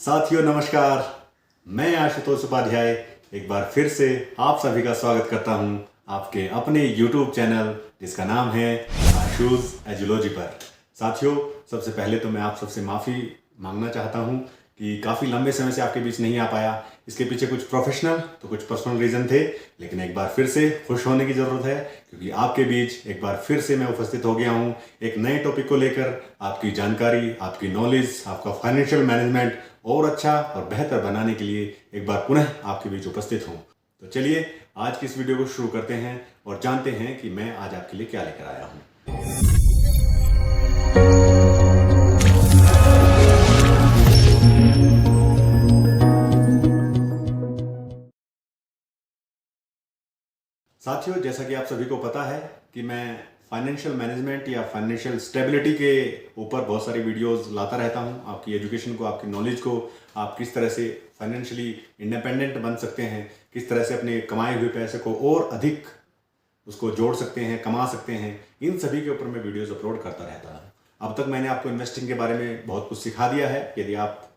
साथियों नमस्कार, मैं आशुतोष उपाध्याय एक बार फिर से आप सभी का स्वागत करता हूं आपके अपने YouTube चैनल जिसका नाम है आशूज एजुलॉजी पर। साथियों, सबसे पहले तो मैं आप सबसे माफ़ी मांगना चाहता हूं कि काफ़ी लंबे समय से आपके बीच नहीं आ पाया। इसके पीछे कुछ प्रोफेशनल तो कुछ पर्सनल रीज़न थे, लेकिन एक बार फिर से खुश होने की ज़रूरत है क्योंकि आपके बीच एक बार फिर से मैं उपस्थित हो गया हूं एक नए टॉपिक को लेकर। आपकी जानकारी, आपकी नॉलेज, आपका फाइनेंशियल मैनेजमेंट और अच्छा और बेहतर बनाने के लिए एक बार पुनः आपके बीच उपस्थित हूँ। तो चलिए आज की इस वीडियो को शुरू करते हैं और जानते हैं कि मैं आज आपके लिए क्या लेकर आया हूँ। साथियों, जैसा कि आप सभी को पता है कि मैं फाइनेंशियल मैनेजमेंट या फाइनेंशियल स्टेबिलिटी के ऊपर बहुत सारी वीडियोस लाता रहता हूं। आपकी एजुकेशन को, आपकी नॉलेज को, आप किस तरह से फाइनेंशियली इंडिपेंडेंट बन सकते हैं, किस तरह से अपने कमाए हुए पैसे को और अधिक उसको जोड़ सकते हैं, कमा सकते हैं, इन सभी के ऊपर मैं वीडियोज़ अपलोड करता रहता हूँ। अब तक मैंने आपको इन्वेस्टिंग के बारे में बहुत कुछ सिखा दिया है। यदि आप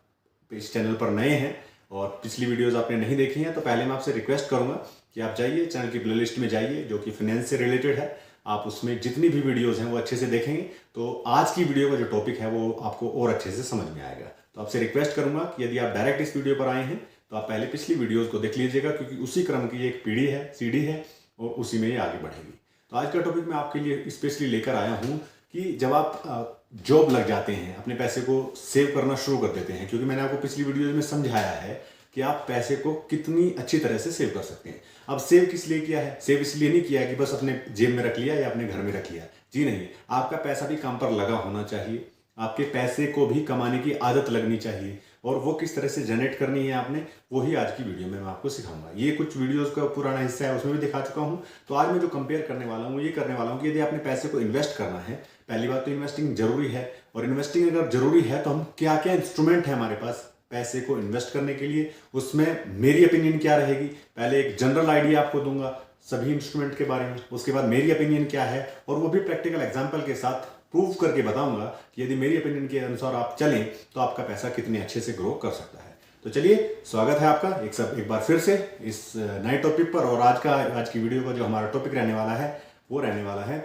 इस चैनल पर नए हैं और पिछली वीडियोज़ आपने नहीं देखी हैं तो पहले मैं आपसे रिक्वेस्ट करूँगा कि आप जाइए चैनल की प्लेलिस्ट में जाइए जो कि फाइनेंस से रिलेटेड है। आप उसमें जितनी भी वीडियोज़ हैं वो अच्छे से देखेंगे तो आज की वीडियो का जो टॉपिक है वो आपको और अच्छे से समझ में आएगा। तो आपसे रिक्वेस्ट करूँगा कि यदि आप डायरेक्ट इस वीडियो पर आए हैं तो आप पहले पिछली वीडियोज़ को देख लीजिएगा क्योंकि उसी क्रम की एक पीढ़ी है, सीढ़ी है और उसी में ये आगे बढ़ेगी। तो आज का टॉपिक मैं आपके लिए स्पेशली लेकर आया हूँ कि जब आप जॉब लग जाते हैं, अपने पैसे को सेव करना शुरू कर देते हैं, क्योंकि मैंने आपको पिछली वीडियोज़ में समझाया है कि आप पैसे को कितनी अच्छी तरह से सेव कर सकते हैं। अब सेव किस लिए किया है? सेव इसलिए नहीं किया है कि बस अपने जेब में रख लिया या अपने घर में रख लिया। जी नहीं, आपका पैसा भी काम पर लगा होना चाहिए। आपके पैसे को भी कमाने की आदत लगनी चाहिए और वो किस तरह से जनरेट करनी है आपने, वही आज की वीडियो में मैं आपको सिखाऊंगा। ये कुछ वीडियोस का पुराना हिस्सा है, उसमें भी दिखा चुका हूँ। तो आज मैं जो कंपेयर करने वाला हूँ ये करने वाला हूँ कि यदि आपने पैसे को इन्वेस्ट करना है, पहली बात तो इन्वेस्टिंग जरूरी है। और इन्वेस्टिंग अगर जरूरी है तो हम क्या क्या इंस्ट्रूमेंट है हमारे पास पैसे को इन्वेस्ट करने के लिए, उसमें मेरी ओपिनियन क्या रहेगी। पहले एक जनरल आइडिया आपको दूंगा सभी इंस्ट्रूमेंट के बारे में, उसके बाद मेरी ओपिनियन क्या है और वो भी प्रैक्टिकल एग्जांपल के साथ प्रूव करके बताऊंगा कि यदि मेरी ओपिनियन के अनुसार आप चलें तो आपका पैसा कितने अच्छे से ग्रो कर सकता है। तो चलिए, स्वागत है आपका एक बार फिर से इस नए टॉपिक पर। और आज की वीडियो का जो हमारा टॉपिक रहने वाला है वो रहने वाला है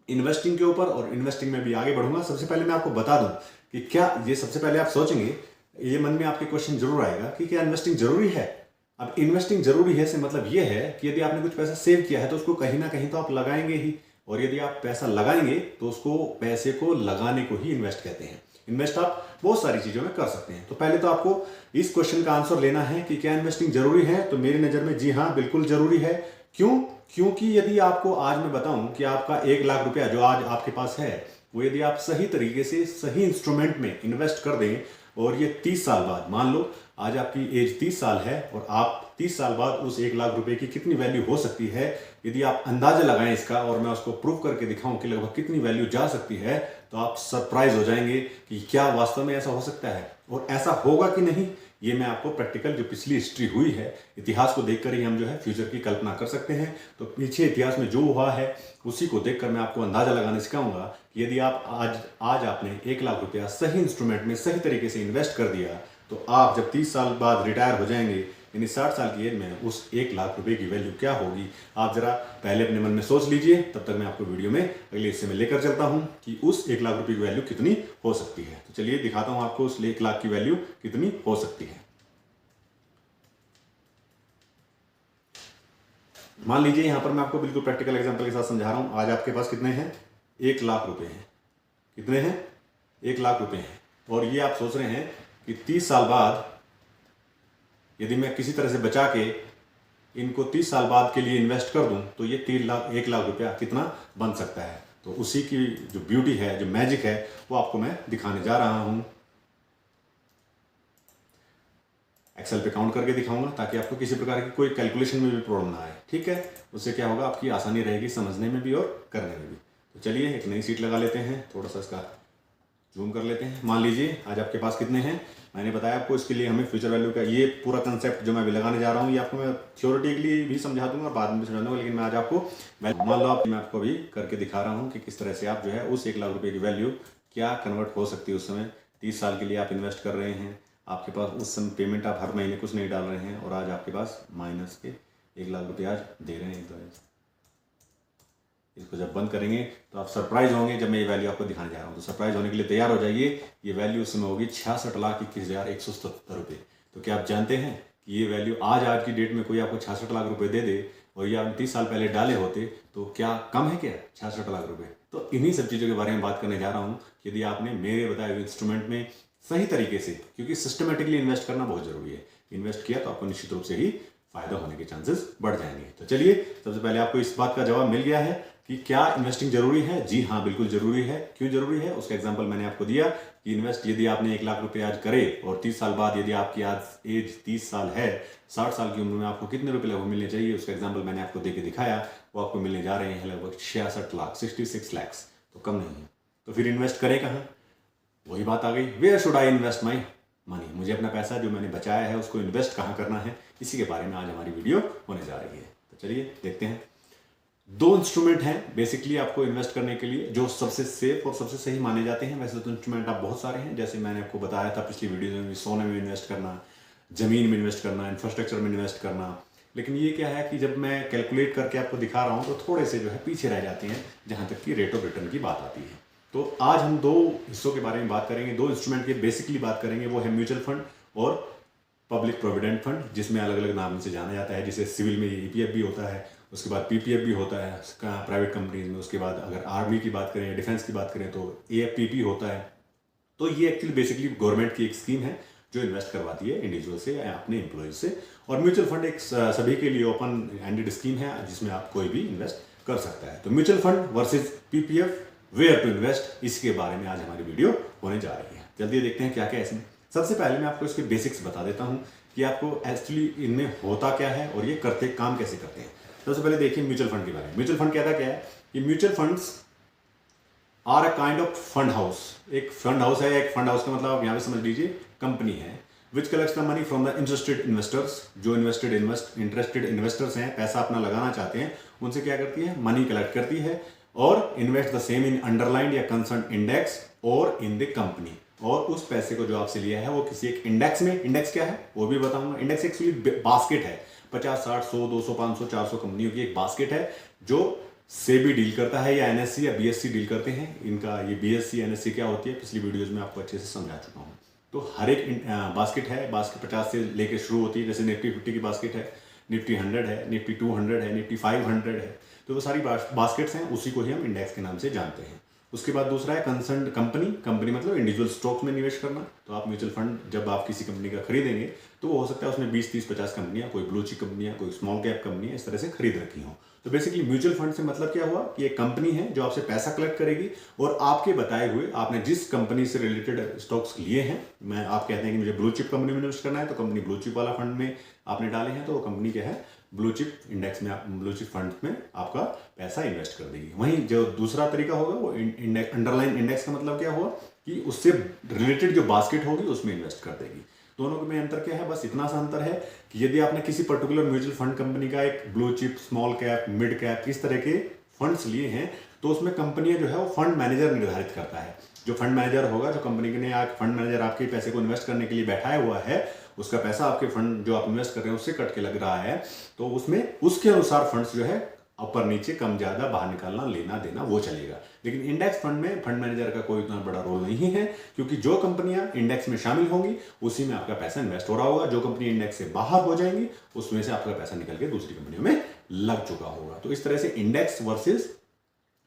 इन्वेस्टिंग के ऊपर। और इन्वेस्टिंग में भी आगे बढ़ूंगा। सबसे पहले मैं आपको बता दूं कि क्या ये, सबसे पहले आप सोचेंगे, ये मन में आपके क्वेश्चन जरूर आएगा कि क्या इन्वेस्टिंग जरूरी है। अब इन्वेस्टिंग जरूरी है से मतलब ये है कि यदि आपने कुछ पैसा सेव किया है तो उसको कहीं ना कहीं तो आप लगाएंगे ही, और यदि आप पैसा लगाएंगे तो उसको, पैसे को लगाने को ही इन्वेस्ट कहते हैं। इन्वेस्ट आप बहुत सारी चीजों में कर सकते हैं। तो पहले तो आपको इस क्वेश्चन का आंसर लेना है कि क्या इन्वेस्टिंग जरूरी है। तो मेरी नजर में जी हाँ, बिल्कुल जरूरी है। क्यों? क्योंकि यदि आपको आज मैं बताऊं कि आपका 1 लाख रुपया जो आज आपके पास है वो यदि आप सही तरीके से सही इंस्ट्रूमेंट में इन्वेस्ट कर दें और ये 30 साल बाद, मान लो आज आपकी एज 30 साल है और आप 30 साल बाद उस 1 लाख रुपए की कितनी वैल्यू हो सकती है, यदि आप अंदाजा लगाएं इसका और मैं उसको प्रूव करके दिखाऊं कि लगभग कितनी वैल्यू जा सकती है, तो आप सरप्राइज हो जाएंगे कि क्या वास्तव में ऐसा हो सकता है। और ऐसा होगा कि नहीं, ये मैं आपको प्रैक्टिकल जो पिछली हिस्ट्री हुई है, इतिहास को देखकर ही हम जो है फ्यूचर की कल्पना कर सकते हैं। तो पीछे इतिहास में जो हुआ है उसी को देखकर मैं आपको अंदाजा लगाने सिखाऊंगा कि यदि आप आज आपने 1 लाख रुपया सही इंस्ट्रूमेंट में सही तरीके से इन्वेस्ट कर दिया तो आप जब 30 साल बाद रिटायर हो जाएंगे, यानी 60 साल की एज में, उस 1 लाख रुपए की वैल्यू क्या होगी, आप जरा पहले अपने मन में सोच लीजिए। तब तक मैं आपको वीडियो में अगले हिस्से में लेकर चलता हूं कि उस 1 लाख रुपए की वैल्यू कितनी हो सकती है। तो चलिए दिखाता हूं आपको उस 1 लाख की वैल्यू कितनी हो सकती है। मान लीजिए यहां पर मैं आपको बिल्कुल प्रैक्टिकल एग्जांपल के साथ समझा रहा हूं। आज आपके पास कितने हैं? 1 लाख रुपए हैं। कितने हैं? 1 लाख रुपए हैं। और ये आप सोच रहे हैं कि 30 साल बाद यदि मैं किसी तरह से बचा के इनको 30 साल बाद के लिए इन्वेस्ट कर दूं तो ये 1 लाख रुपया कितना बन सकता है। तो उसी की जो ब्यूटी है, जो मैजिक है, वो आपको मैं दिखाने जा रहा हूं। एक्सेल पे काउंट करके दिखाऊंगा ताकि आपको किसी प्रकार की कोई कैलकुलेशन में भी प्रॉब्लम ना आए। ठीक है, उससे क्या होगा, आपकी आसानी रहेगी समझने में भी और करने में भी। तो चलिए एक नई सीट लगा लेते हैं, थोड़ा सा इसका जूम कर लेते हैं। मान लीजिए आज आपके पास कितने हैं, मैंने बताया आपको इसके लिए हमें फ्यूचर वैल्यू का ये पूरा कंसेप्ट जो मैं अभी लगाने जा रहा हूँ ये आपको मैं थ्योरेटिकली भी समझा दूंगा, बाद में भी समझा दूंगा, लेकिन मैं आज आपको मान लो मैं आपको अभी करके दिखा रहा हूँ कि किस तरह से आप जो है उस 1 लाख रुपए की वैल्यू क्या कन्वर्ट हो सकती है उस समय। 30 साल के लिए आप इन्वेस्ट कर रहे हैं, आपके पास उस समय पेमेंट आप हर महीने कुछ नहीं डाल रहे हैं और आज आपके पास माइनस के 1 लाख रुपये आज दे रहे हैं। इसको जब बंद करेंगे तो आप सरप्राइज होंगे जब मैं ये वैल्यू आपको दिखाने जा रहा हूँ। तो सरप्राइज होने के लिए तैयार हो जाइए। ये वैल्यू उस समय होगी 66,21,177 रुपये। तो क्या आप जानते हैं कि ये वैल्यू आज की डेट में कोई आपको 66 लाख रुपए दे दे और ये आप 30 साल पहले डाले होते तो क्या कम है क्या 66 लाख रुपए? तो इन्हीं सब चीज़ों के बारे में बात करने जा रहा हूँ। यदि आपने मेरे बताए हुए इंस्ट्रूमेंट में सही तरीके से, क्योंकि सिस्टमेटिकली इन्वेस्ट करना बहुत जरूरी है, इन्वेस्ट किया तो आपको निश्चित रूप से ही फायदा होने के चांसेस बढ़ जाएंगे। तो चलिए, सबसे पहले आपको इस बात का जवाब मिल गया है कि क्या इन्वेस्टिंग जरूरी है। जी हाँ, बिल्कुल जरूरी है। क्यों जरूरी है उसका एग्जांपल मैंने आपको दिया कि इन्वेस्ट यदि आपने 1 लाख रुपए आज करे और 30 साल बाद यदि आपकी आज एज 30 साल है, 60 साल की उम्र में आपको कितने रुपए लगभग मिलने चाहिए, उसका एग्जांपल मैंने आपको देके दिखाया। वो आपको मिलने जा रहे हैं लगभग 66 लाख, 66 लैक्स। तो कम नहीं है। तो फिर इन्वेस्ट करें कहाँ? वही बात आ गई, where should I invest my money. मुझे अपना पैसा जो मैंने बचाया है उसको इन्वेस्ट कहाँ करना है, इसी के बारे में आज हमारी वीडियो होने जा रही है। तो चलिए देखते हैं। 2 इंस्ट्रूमेंट हैं बेसिकली आपको इन्वेस्ट करने के लिए जो सबसे सेफ और सबसे सही माने जाते हैं। वैसे तो इंस्ट्रूमेंट आप बहुत सारे हैं, जैसे मैंने आपको बताया था पिछली वीडियो में, सोने में इन्वेस्ट करना, जमीन में इन्वेस्ट करना, इंफ्रास्ट्रक्चर में इन्वेस्ट करना। लेकिन ये क्या है कि जब मैं कैलकुलेट करके आपको दिखा रहा हूँ तो थोड़े से जो है पीछे रह जाते हैं जहाँ तक कि रेट ऑफ रिटर्न की बात आती है। तो आज हम 2 हिस्सों के बारे में बात करेंगे, 2 इंस्ट्रूमेंट की बेसिकली बात करेंगे। वो है म्यूचुअल फंड और पब्लिक प्रोविडेंट फंड, जिसमें अलग अलग नाम से जाना जाता है। जैसे सिविल में ईपीएफ भी होता है, उसके बाद पीपीएफ भी होता है प्राइवेट कंपनीज में। उसके बाद अगर आर्मी की बात करें या डिफेंस की बात करें तो एएफपीपी होता है। तो ये एक्चुअली बेसिकली गवर्नमेंट की एक स्कीम है जो इन्वेस्ट करवाती है इंडिविजुअल से या अपने एम्प्लॉयज से। और म्यूचुअल फंड एक सभी के लिए ओपन एंडेड स्कीम है जिसमें आप कोई भी इन्वेस्ट कर सकता है। तो mutual fund versus PPF, where to invest, इसके बारे में आज हमारी वीडियो होने जा रही है। जल्दी देखते हैं क्या क्या है इसमें। सबसे पहले मैं आपको इसके बेसिक्स बता देता हूं कि आपको एक्चुअली इनमें होता क्या है और ये करते काम कैसे करते हैं। सबसे पहले देखिए म्यूचुअल फंड के बारे में। म्यूचुअल फंड कहता क्या है कि mutual funds are a kind of fund house. एक फंड हाउस है। एक फंड हाउस का मतलब आप यहाँ पे समझ लीजिए कंपनी है which collects the money from the interested investors. जो इंटरेस्टेड इन्वेस्टर्स हैं, पैसा अपना लगाना चाहते हैं, उनसे क्या करती है, मनी कलेक्ट करती है और invest the same in underlined या कंसर्न इंडेक्स और इन द कंपनी। और उस पैसे को जो आपसे लिया है वो किसी एक इंडेक्स में, इंडेक्स क्या है वो भी बताऊंगा। इंडेक्स एक्चुअली बास्केट है, 50, 60, 100, 200, 500, 400 कंपनियों की एक बास्केट है जो सेबी डील करता है या एनएससी या बीएससी डील करते हैं। इनका ये बीएससी एनएससी क्या होती है पिछली वीडियोज में आपको अच्छे से समझा चुका हूँ। तो हर एक बास्केट है। बास्केट 50 से लेकर शुरू होती है। जैसे निफ्टी 50 की बास्केट है, निफ्टी 100 है, निफ्टी 200 है, निफ्टी 500 है। तो वो सारी बास्केट्स हैं, उसी को ही हम इंडेक्स के नाम से जानते हैं। उसके बाद दूसरा है कंसर्न कंपनी। कंपनी मतलब इंडिविजुअल स्टॉक्स में निवेश करना। तो आप म्यूचुअल फंड जब आप किसी कंपनी का खरीदेंगे तो वो हो सकता है उसमें 20, 30, 50 कंपनियां, कोई ब्लू चिप कंपनियां, कोई स्मॉल कैप कंपनियां इस तरह से खरीद रखी हों। तो बेसिकली म्यूचुअल फंड से मतलब क्या हुआ कि एक कंपनी है जो आपसे पैसा कलेक्ट करेगी और आपके बताए हुए, आपने जिस कंपनी से रिलेटेड स्टॉक्स लिए हैं, मैं आप कहते हैं कि मुझे ब्लू चिप कंपनी में इन्वेस्ट करना है, तो कंपनी ब्लू चिप वाला फंड में आपने डाले हैं तो वो कंपनी क्या है, ब्लू चिप इंडेक्स में, ब्लू चिप फंड में आपका पैसा इन्वेस्ट कर देगी। वहीं जो दूसरा तरीका होगा वो अंडरलाइन इंडेक्स का मतलब क्या हुआ कि उससे रिलेटेड जो बास्केट होगी उसमें इन्वेस्ट कर देगी। दोनों में अंतर क्या है, बस इतना सा अंतर है कि यदि आपने किसी पर्टिकुलर म्यूचुअल फंड कंपनी का एक blue chip, small cap, mid cap, इस तरह के फंड्स लिए हैं तो उसमें कंपनियां जो है वो फंड मैनेजर निर्धारित करता है। जो फंड मैनेजर होगा, जो कंपनी ने फंड मैनेजर आपके पैसे को इन्वेस्ट करने के लिए बैठाया हुआ है, उसका पैसा आपके फंड जो आप इन्वेस्ट कर रहे हैं उससे कट के लग रहा है, तो उसमें उसके अनुसार फंड्स जो है ऊपर नीचे, कम ज्यादा, बाहर निकालना, लेना देना वो चलेगा। लेकिन इंडेक्स फंड में फंड मैनेजर का कोई इतना बड़ा रोल नहीं है, क्योंकि जो कंपनियां इंडेक्स में शामिल होंगी उसी में आपका पैसा इन्वेस्ट हो रहा होगा। जो कंपनी इंडेक्स से बाहर हो जाएंगी उसमें से आपका पैसा निकल के दूसरी कंपनियों में लग चुका होगा। तो इस तरह से इंडेक्स वर्सेस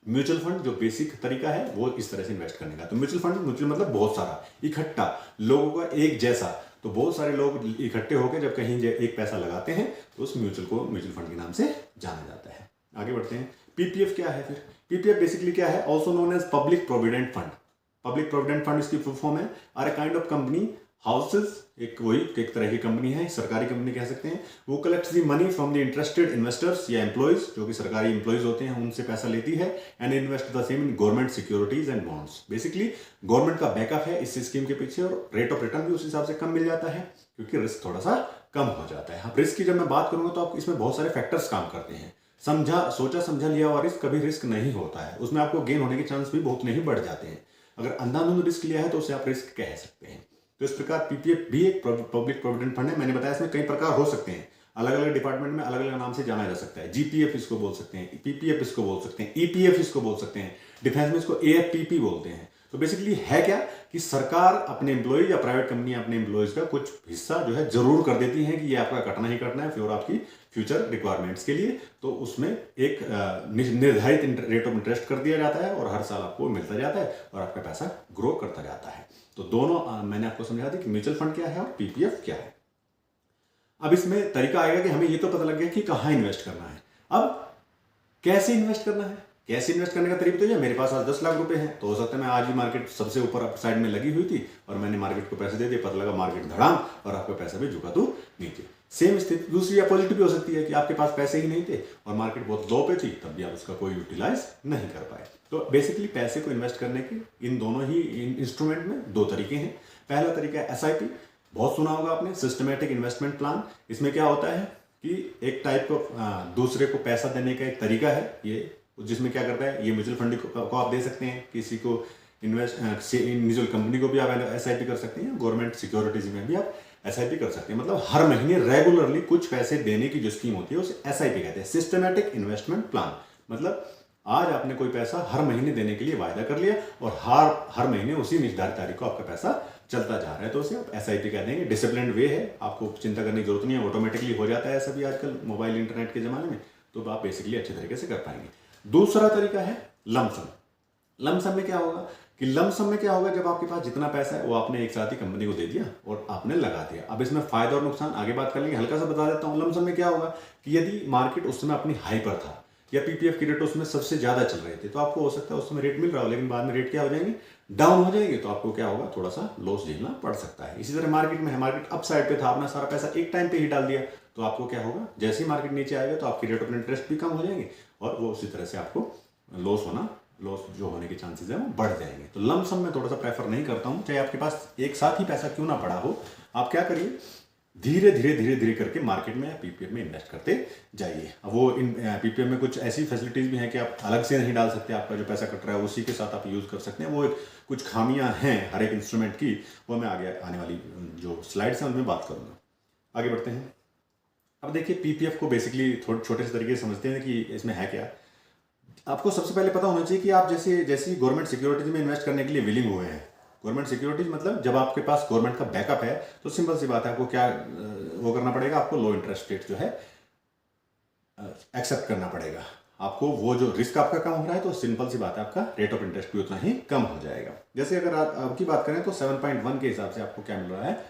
म्यूचुअल फंड जो बेसिक तरीका है वो इस तरह से इन्वेस्ट करने का। तो म्यूचुअल फंड, म्यूचुअल मतलब बहुत सारा, इकट्ठा, लोगों का एक जैसा। तो बहुत सारे लोग इकट्ठे होकर जब कहीं एक पैसा लगाते हैं तो उस म्यूचुअल को म्यूचुअल फंड के नाम से जाना जाता है। आगे बढ़ते हैं। पीपीएफ क्या है फिर? पीपीएफ बेसिकली क्या है, also known as public provident fund. Public provident fund इसकी फुल फॉर्म है, are a kind of company houses, एक तरह की कंपनी है, सरकारी कंपनी कह सकते हैं। वो collects the money from the interested investors या एम्प्लॉयज, जो कि सरकारी एम्प्लॉयज होते हैं, उनसे पैसा लेती है, and invest the same in government securities and bonds. Basically government का बैकअप है इस स्कीम के पीछे और रेट ऑफ रिटर्न भी उस हिसाब से कम मिल जाता है क्योंकि रिस्क थोड़ा सा कम हो जाता है। रिस्क की जब मैं बात करूंगा तो आप इसमें बहुत सारे फैक्टर्स काम करते हैं। सोचा समझा लिया हुआ रिस्क कभी रिस्क नहीं होता है, उसमें आपको गेन होने के चांस भी बहुत नहीं बढ़ जाते हैं। अगर अंधाधुंध रिस्क लिया है तो उसे आप रिस्क कह सकते हैं। तो इस प्रकार पीपीएफ भी एक पब्लिक प्रोविडेंट फंड है। मैंने बताया इसमें कई प्रकार हो सकते हैं, अलग अलग डिपार्टमेंट में अलग अलग नाम से जाना जा सकता है। जीपीएफ इसको बोल सकते हैं, पीपीएफ इसको बोल सकते हैं, ईपीएफ इसको बोल सकते हैं, डिफेंस में इसको एएफपीपी बोलते हैं। तो बेसिकली है क्या कि सरकार अपने एम्प्लॉय या प्राइवेट कंपनी अपने एम्प्लॉयज का कुछ हिस्सा जो है जरूर कर देती है कि ये आपका कटना ही कटना है फिर आपकी फ्यूचर रिक्वायरमेंट्स के लिए। तो उसमें एक निर्धारित रेट ऑफ इंटरेस्ट कर दिया जाता है और हर साल आपको मिलता जाता है और आपका पैसा ग्रो करता जाता है। तो दोनों मैंने आपको समझा दी कि म्यूचुअल फंड क्या है और पीपीएफ क्या है। अब इसमें तरीका आएगा कि हमें ये तो पता लग गया कि कहाँ इन्वेस्ट करना है, अब कैसे इन्वेस्ट करना है। कैसे इन्वेस्ट करने का तरीका तो ये, मेरे पास आज 10 लाख रुपए हैं तो हो सकता है मैं आज ही मार्केट सबसे ऊपर अप साइड में लगी हुई थी और मैंने मार्केट को पैसे दे दिए, पता लगा मार्केट धड़ाम और आपका पैसा भी झुका तो नीचे। सेम स्थिति दूसरी अपोजिट भी हो सकती है कि आपके पास पैसे ही नहीं थे और मार्केट बहुत लो पे थी, तब भी आप उसका कोई यूटिलाइज नहीं कर पाए। तो बेसिकली पैसे को इन्वेस्ट करने के इन दोनों ही इंस्ट्रूमेंट में दो तरीके हैं। पहला तरीका है एसआईपी, बहुत सुना होगा आपने, सिस्टमेटिक इन्वेस्टमेंट प्लान। इसमें क्या होता है कि एक टाइप का दूसरे को पैसा देने का एक तरीका है ये, जिसमें क्या करता है ये म्यूचुअल फंड को आप दे सकते हैं, किसी को इंडिविजुअल कंपनी को भी आप एसआईपी कर सकते हैं, गवर्नमेंट सिक्योरिटीज में भी आप एसआईपी कर सकते हैं। मतलब हर महीने रेगुलरली कुछ पैसे देने की जो स्कीम होती है उसे एसआईपी कहते हैं, सिस्टमेटिक इन्वेस्टमेंट प्लान। मतलब आज आपने कोई पैसा हर महीने देने के लिए वायदा कर लिया और हर महीने उसी निर्धारित तारीख को आपका पैसा चलता जा रहा है, तो उसे आप एसआईपी कह देंगे। डिसिप्लिन वे है, आपको चिंता करने की जरूरत नहीं है, ऑटोमेटिकली हो जाता है सभी आजकल मोबाइल इंटरनेट के जमाने में, तो आप बेसिकली अच्छे तरीके से कर पाएंगे। दूसरा तरीका है लमसम। लमसम में क्या होगा कि लमसम में क्या होगा, जब आपके पास जितना पैसा है वो आपने एक साथ ही कंपनी को दे दिया और आपने लगा दिया। अब इसमें फायदा और नुकसान आगे बात कर लेंगे, हल्का सा बता देता हूं। लमसम में क्या होगा कि यदि मार्केट उस समय अपनी हाई पर था या पीपीएफ की रेट उसमें सबसे ज्यादा चल रहे थे, तो आपको हो सकता है उस समय रेट मिल रहा हो लेकिन बाद में रेट क्या हो जाएंगे, डाउन हो जाएंगे, तो आपको क्या होगा, थोड़ा सा लॉस झेलना पड़ सकता है। इसी तरह मार्केट में है, मार्केट अप साइड पे था, आपने सारा पैसा एक टाइम पे ही डाल दिया, तो आपको क्या होगा, जैसे ही मार्केट नीचे आएगा तो आपकी रेट ऑफ इंटरेस्ट भी कम हो जाएंगे और वो उसी तरह से आपको लॉस जो होने के चांसेस है वो बढ़ जाएंगे। तो लमसम में थोड़ा सा प्रेफर नहीं करता हूं, चाहे आपके पास एक साथ ही पैसा क्यों ना पड़ा हो। आप क्या करिए, धीरे धीरे करके मार्केट में पीपीएफ में इन्वेस्ट करते जाइए। अब वो इन पीपीएफ में कुछ ऐसी फैसिलिटीज भी हैं कि आप अलग से नहीं डाल सकते, आपका जो पैसा कट रहा है उसी के साथ आप यूज कर सकते हैं। वो कुछ खामियां हैं हर एक इंस्ट्रूमेंट की, वो मैं आगे आने वाली जो स्लाइड्स हैं उनमें बात करूंगा। आगे बढ़ते हैं। अब देखिए पीपीएफ को बेसिकली थोड़े छोटे से तरीके से समझते हैं कि इसमें है क्या। आपको सबसे पहले पता होना चाहिए कि आप जैसे गवर्नमेंट सिक्योरिटीज में इन्वेस्ट करने के लिए विलिंग हुए हैं। गवर्नमेंट सिक्योरिटीज मतलब जब आपके पास गवर्नमेंट का बैकअप है तो सिंपल सी बात है, आपको क्या वो करना पड़ेगा, आपको लो इंटरेस्ट रेट जो है एक्सेप्ट करना पड़ेगा। आपको वो जो रिस्क आपका कम हो रहा है तो सिंपल सी बात है, आपका रेट ऑफ इंटरेस्ट भी उतना ही कम हो जाएगा। जैसे अगर आपकी बात करें तो 7.1 के हिसाब से आपको क्या मिल रहा है,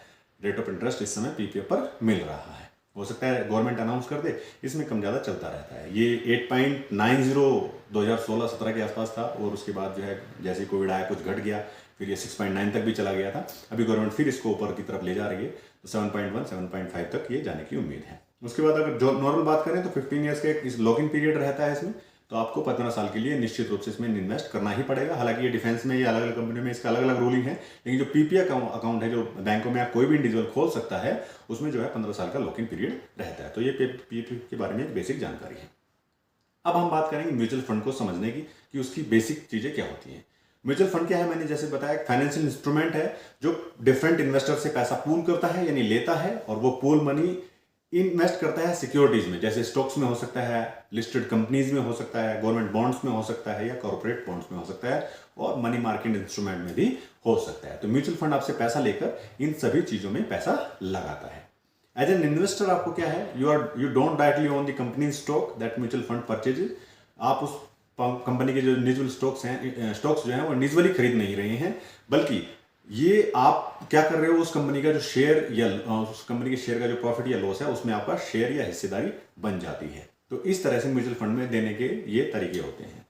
रेट ऑफ इंटरेस्ट इस समय पीपीएफ पर मिल रहा है। हो सकता है गवर्नमेंट अनाउंस कर दे, इसमें कम ज़्यादा चलता रहता है। ये 8.90 2016-17 के आसपास था और उसके बाद जो है जैसे कोविड आया कुछ घट गया, फिर ये 6.9 तक भी चला गया था। अभी गवर्नमेंट फिर इसको ऊपर की तरफ ले जा रही है, तो 7.1 7.5 तक ये जाने की उम्मीद है। उसके बाद अगर जो नॉर्मल बात करें तो 15 ईयर्स का इस लॉक इन पीरियड रहता है इसमें, तो आपको 15 साल के लिए निश्चित रूप से इसमें इन्वेस्ट करना ही पड़ेगा। हालांकि ये डिफेंस में या अलग अलग कंपनी में इसका अलग अलग रूलिंग है, लेकिन जो पीपीएफ अकाउंट है जो बैंकों में आप कोई भी इंडिविजुअल खोल सकता है, उसमें जो है 15 साल का लॉक इन पीरियड रहता है। तो ये पीपीएफ के बारे में एक बेसिक जानकारी है। अब हम बात करेंगे म्यूचुअल फंड को समझने की कि उसकी बेसिक चीजें क्या होती हैं। म्यूचुअल फंड क्या है, मैंने जैसे बताया, एक फाइनेंशियल इंस्ट्रूमेंट है जो डिफरेंट इन्वेस्टर से पैसा पूल करता है, यानी लेता है, और वो पूल मनी इन्वेस्ट करता है सिक्योरिटीज में, जैसे स्टॉक्स में हो सकता है, लिस्टेड कंपनीज में हो सकता है, गवर्नमेंट बॉन्ड्स में हो सकता है या कॉर्पोरेट बॉन्ड्स में हो सकता है, और मनी मार्केट इंस्ट्रूमेंट में भी हो सकता है। तो म्यूचुअल फंड आपसे पैसा लेकर इन सभी चीजों में पैसा लगाता है। एज एन इन्वेस्टर आपको क्या है, you don't directly own the company stock that mutual fund purchases. आप उस कंपनी के जो इंडिविजुअल स्टॉक्स जो हैं वो इंडिविजुअली खरीद नहीं रहे हैं, बल्कि ये आप क्या कर रहे हो, उस कंपनी का जो शेयर या उस कंपनी के शेयर का जो प्रॉफिट या लॉस है उसमें आपका शेयर या हिस्सेदारी बन जाती है। तो इस तरह से म्यूचुअल फंड में देने के ये तरीके होते हैं।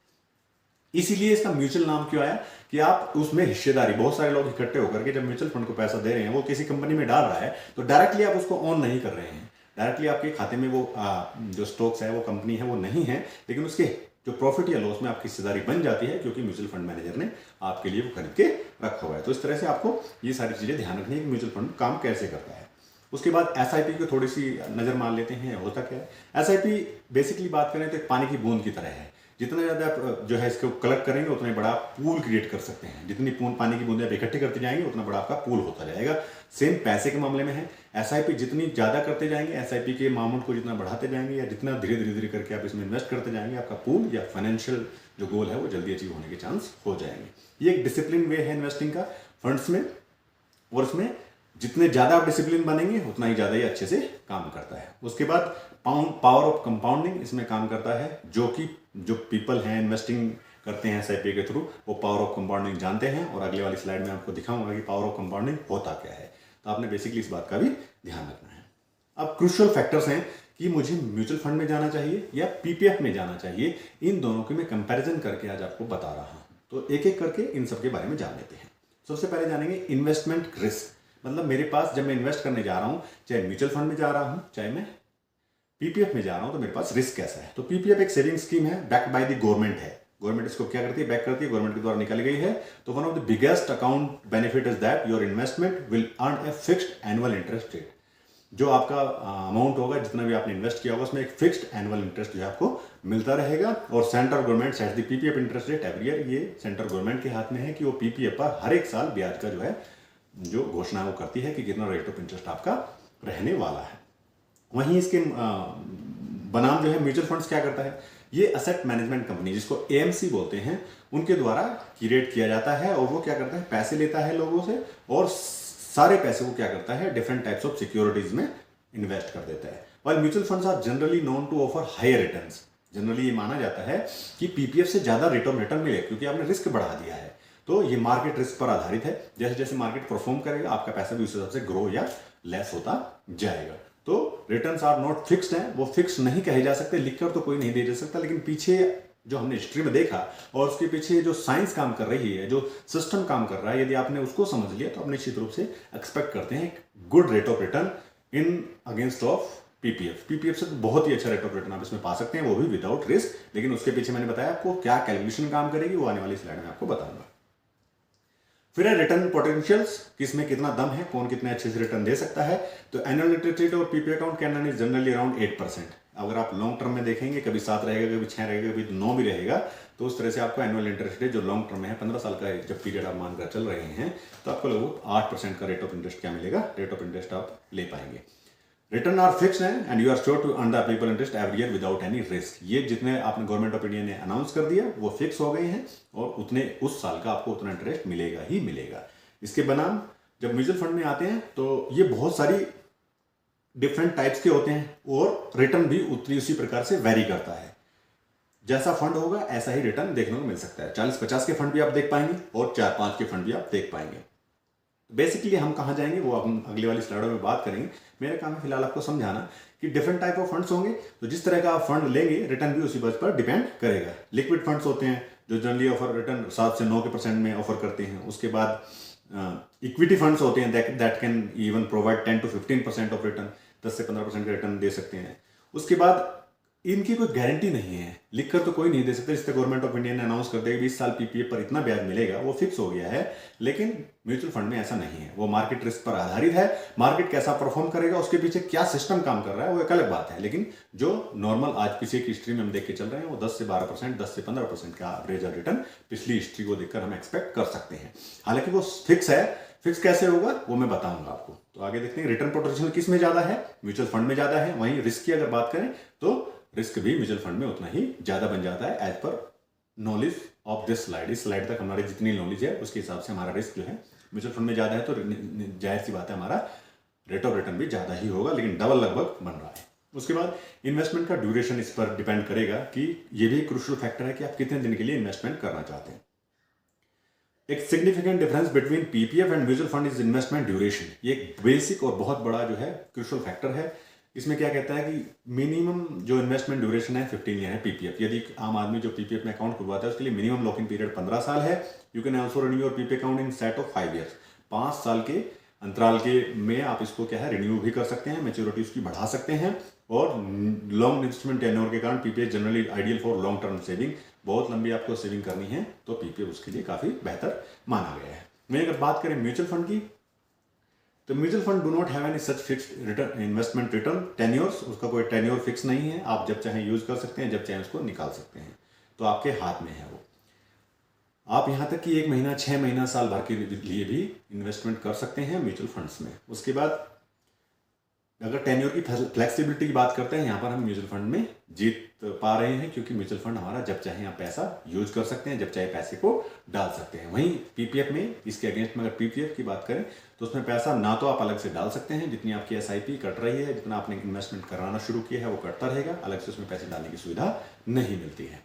इसीलिए इसका म्यूचुअल नाम क्यों आया कि आप उसमें हिस्सेदारी, बहुत सारे लोग इकट्ठे होकर के जब म्यूचुअल फंड को पैसा दे रहे हैं, वो किसी कंपनी में डाल रहा है तो डायरेक्टली आप उसको ऑन नहीं कर रहे हैं, डायरेक्टली आपके खाते में वो जो स्टॉक्स है वो कंपनी है वो नहीं है, लेकिन उसके जो प्रॉफिट या लॉस में आपकी हिस्सेदारी बन जाती है क्योंकि म्यूचुअल फंड मैनेजर ने आपके लिए वो खरीद के रखा हुआ है। तो इस तरह से आपको ये सारी चीजें ध्यान रखनी है कि म्यूचुअल फंड काम कैसे करता है। उसके बाद एसआईपी को थोड़ी सी नजर मार लेते हैं, होता क्या है। एसआईपी बेसिकली बात करें तो एक पानी की बूंद की तरह है। जितना ज़्यादा आप जो है इसको कलेक्ट करेंगे उतना बड़ा आप पूल क्रिएट कर सकते हैं। जितनी पानी की बूंदें आप इकट्ठी करते जाएंगे उतना बड़ा आपका पूल होता जाएगा। सेम पैसे के मामले में है, एसआईपी जितनी ज़्यादा करते जाएंगे, एसआईपी के अमाउंट को जितना बढ़ाते जाएंगे या जितना धीरे धीरे धीरे करके आप इसमें इन्वेस्ट करते जाएंगे, आपका पूल या फाइनेंशियल जो गोल है वो जल्दी अचीव होने के चांस हो जाएंगे। ये एक डिसिप्लिन वे है इन्वेस्टिंग का फंड्स में, और उसमें जितने ज़्यादा आप डिसिप्लिन बनेंगे उतना ही ज़्यादा ही अच्छे से काम करता है। उसके बाद पावर ऑफ कंपाउंडिंग इसमें काम करता है, जो पीपल हैं इन्वेस्टिंग करते हैं एसआईपी के थ्रू, वो पावर ऑफ कंपाउंडिंग जानते हैं। और अगले वाली स्लाइड में आपको दिखाऊंगा कि पावर ऑफ कंपाउंडिंग होता क्या है, तो आपने बेसिकली इस बात का भी ध्यान रखना है। अब क्रूशियल फैक्टर्स हैं कि मुझे म्यूचुअल फंड में जाना चाहिए या पीपीएफ में जाना चाहिए, इन दोनों की मैं कंपैरिजन करके आज आपको बता रहा हूं। तो एक एक करके इन सब के बारे में जान लेते हैं। सबसे पहले जानेंगे इन्वेस्टमेंट रिस्क, मतलब मेरे पास जब मैं इन्वेस्ट करने जा रहा हूं, चाहे म्यूचुअल फंड में जा रहा हूं चाहे मैं पीपीएफ में जा रहा हूं, तो मेरे पास रिस्क कैसा है। तो पीपीएफ एक सेविंग स्कीम है, बैक्ड बाय द गवर्नमेंट है। गवर्नमेंट इसको क्या करती है, बैक करती है, गवर्नमेंट के द्वारा निकाली गई है। तो one of the biggest account benefit is that your investment will earn a fixed annual interest rate. जो आपका अमाउंट होगा, जितना भी आपने इन्वेस्ट किया होगा, उसमें एक फिक्स्ड एनुअल इंटरेस्ट जो है आपको मिलता रहेगा। और central government sets the PPF interest rate every year. ये सेंट्रल गवर्नमेंट के हाथ में है कि वो पीपीएफ पर हर एक साल ब्याज का जो है जो घोषणा वो करती है कि कितना रेट ऑफ इंटरेस्ट आपका रहने वाला है। वहीं इसके बनाम जो है म्यूचुअल फंड्स क्या करता है, ये असेट मैनेजमेंट कंपनी जिसको एएमसी बोलते हैं, उनके द्वारा क्रिएट किया जाता है। और वो क्या करता है, पैसे लेता है लोगों से और सारे पैसे को क्या करता है, डिफरेंट टाइप्स ऑफ सिक्योरिटीज में इन्वेस्ट कर देता है। While mutual funds are generally known to offer higher returns. Generally ये माना जाता है कि पीपीएफ से ज्यादा रेट ऑफ रिटर्न मिले, क्योंकि आपने रिस्क बढ़ा दिया है। तो ये मार्केट रिस्क पर आधारित है, जैसे जैसे मार्केट परफॉर्म करेगा आपका पैसा भी उस हिसाब से ग्रो या लेस होता जाएगा। तो रिटर्न्स आर नॉट फिक्स्ड हैं, वो फिक्स नहीं कहे जा सकते, लिखकर तो कोई नहीं दे जा सकता, लेकिन पीछे जो हमने हिस्ट्री में देखा और उसके पीछे जो साइंस काम कर रही है, जो सिस्टम काम कर रहा है, यदि आपने उसको समझ लिया तो आप निश्चित रूप से एक्सपेक्ट करते हैं good rate of return in against of PPF. PPF से तो बहुत ही अच्छा रेट ऑफ रिटर्न आप इसमें पा सकते हैं, वो भी विदाउट रिस्क। लेकिन उसके पीछे मैंने बताया आपको क्या कैलकुलेशन काम करेगी, वो आने वाली स्लाइड में आपको बताऊंगा। फिर है रिटर्न पोटेंशियल्स, किसमें कितना दम है, कौन कितने अच्छे से रिटर्न दे सकता है। तो एनुअल इंटरेस्ट रेट और PPF account can earn generally around 8%। अगर आप लॉन्ग टर्म में देखेंगे, कभी 7 रहेगा, कभी 6 रहेगा, कभी 9 भी रहेगा, तो उस तरह से आपको एनुअल इंटरेस्ट रेट जो लॉन्ग टर्म में है, 15 साल का जब पीरियड आप मानकर चल रहे हैं, तो आपको लगभग 8% का रेट ऑफ इंटरेस्ट क्या मिलेगा, रेट ऑफ इंटरेस्ट आप ले पाएंगे। रिटर्न आर फिक्स्ड है and you are sure to earn the applicable interest every year without any risk. ये जितने आपने गवर्नमेंट ऑफ इंडिया ने अनाउंस कर दिया वो फिक्स हो गए हैं और उतने उस साल का आपको उतना इंटरेस्ट मिलेगा ही मिलेगा। इसके बनाम जब म्यूचुअल फंड में आते हैं तो ये बहुत सारी डिफरेंट टाइप्स के होते हैं और रिटर्न भी उसी प्रकार से वेरी करता है। जैसा फंड होगा ऐसा ही रिटर्न देखने को मिल सकता है। 40-50 के फंड भी आप देख पाएंगे और 4-5 के फंड भी आप देख पाएंगे। बेसिकली हम कहाँ जाएंगे वो हम अगली वाली स्लाइडों में बात करेंगे। मेरा काम है फिलहाल आपको समझाना कि डिफरेंट टाइप ऑफ फंड्स होंगे, तो जिस तरह का आप फंड लेंगे रिटर्न भी उसी बात पर डिपेंड करेगा। लिक्विड फंड्स होते हैं जो जनरली ऑफर रिटर्न 7 से 9% में ऑफर करते हैं। उसके बाद इक्विटी फंड्स होते हैं that can even provide 10 to 15% of return, 10 से 15% का रिटर्न दे सकते हैं। उसके बाद इनकी कोई गारंटी नहीं है, लिखकर तो कोई नहीं दे सकता। जिससे गवर्नमेंट ऑफ इंडिया ने अनाउंस कर दिया कि 20 साल पीपीएफ पर इतना ब्याज मिलेगा, वो फिक्स हो गया है। लेकिन म्यूचुअल फंड में ऐसा नहीं है, वो मार्केट रिस्क पर आधारित है। मार्केट कैसा परफॉर्म करेगा, उसके पीछे क्या सिस्टम काम कर रहा है, वो एक अलग बात है। लेकिन जो नॉर्मल आज पीछे की हिस्ट्री में हम देख के चल रहे हैं वो 10 से 12%, 10 से 15% का एवरेज रिटर्न पिछली हिस्ट्री को देखकर हम एक्सपेक्ट कर सकते हैं। हालांकि वो फिक्स है, फिक्स कैसे होगा वो मैं बताऊंगा आपको। तो आगे देखते हैं रिटर्न पोटेंशियल किस में ज्यादा है, म्यूचुअल फंड में ज्यादा है। वहीं रिस्क की अगर बात करें तो रिस्क भी म्यूचुअल फंड में उतना ही ज्यादा बन जाता है as per knowledge of this slide. इस स्लाइड तक हमारी जितनी नॉलेज है उसके हिसाब से हमारा रिस्क जो है म्यूचुअल फंड में ज्यादा है, तो जाहिर सी बात है हमारा रेट ऑफ रिटर्न भी ज्यादा ही होगा, लेकिन डबल लगभग बन रहा है। उसके बाद इन्वेस्टमेंट का ड्यूरेशन इस पर डिपेंड करेगा कि ये भी एक क्रूशियल फैक्टर है कि आप कितने दिन के लिए इन्वेस्टमेंट करना चाहते हैं। एक significant difference between PPF and mutual fund is investment duration. ये एक बेसिक और बहुत बड़ा जो है क्रूशियल फैक्टर है। इसमें क्या कहता है कि मिनिमम जो इन्वेस्टमेंट ड्यूरेशन है 15 ईयर है पीपीएफ। यदि आम आदमी जो पीपीएफ में अकाउंट खुलवाता है उसके लिए मिनिमम लॉक इन पीरियड 15 साल है। You can also renew your PPF account in set of 5 years. 5 साल के अंतराल के में आप इसको क्या है रिन्यू भी कर सकते हैं, मैच्योरिटी उसकी बढ़ा सकते हैं। और लॉन्ग इन्वेस्टमेंट टेन्योर के कारण PPF generally ideal for long term saving. बहुत लंबी आपको सेविंग करनी है तो पीपीएफ उसके लिए काफी बेहतर माना गया है। मैं अगर बात करें म्यूचुअल फंड की, तो mutual fund do not have any such fixed return investment return tenures. उसका कोई टेन्योर फिक्स नहीं है, आप जब चाहें यूज कर सकते हैं, जब चाहें उसको निकाल सकते हैं। तो आपके हाथ में है वो। आप यहाँ तक कि 1 महीना, 6 महीना, साल भर के लिए भी इन्वेस्टमेंट कर सकते हैं म्यूचुअल फंड्स में। उसके बाद अगर टेन्योर की फ्लेक्सिबिलिटी की बात करते हैं, यहाँ पर हम म्यूचुअल फंड में जीत पा रहे हैं, क्योंकि म्यूचुअल फंड हमारा जब चाहे आप पैसा यूज कर सकते हैं, जब चाहे पैसे को डाल सकते हैं। वहीं पीपीएफ में, इसके अगेंस्ट में अगर पीपीएफ की बात करें तो उसमें पैसा ना तो आप अलग से डाल सकते हैं, जितनी आपकी एसआईपी कट रही है, जितना आपने इन्वेस्टमेंट कराना शुरू किया है वो कटता रहेगा, अलग से उसमें पैसे डालने की सुविधा नहीं मिलती है।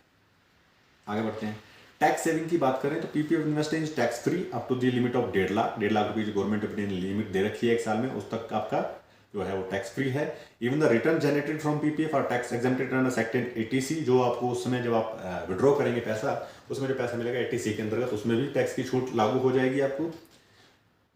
आगे बढ़ते हैं। टैक्स सेविंग की बात करें तो PPF investing is tax free up to the limit of 1.5 lakh रुपए जो गवर्नमेंट ऑफ इंडिया ने लिमिट दे रखी है 1 साल में, उस तक आपका जो है वो टैक्स फ्री है। Even the return generated from PPF are tax exempted under section 80C, जो आपको उस समय जब आप विड्रॉ करेंगे पैसा, उसमें जो पैसा मिलेगा 80C के अंतर्गत, उसमें भी टैक्स की छूट लागू हो जाएगी आपको।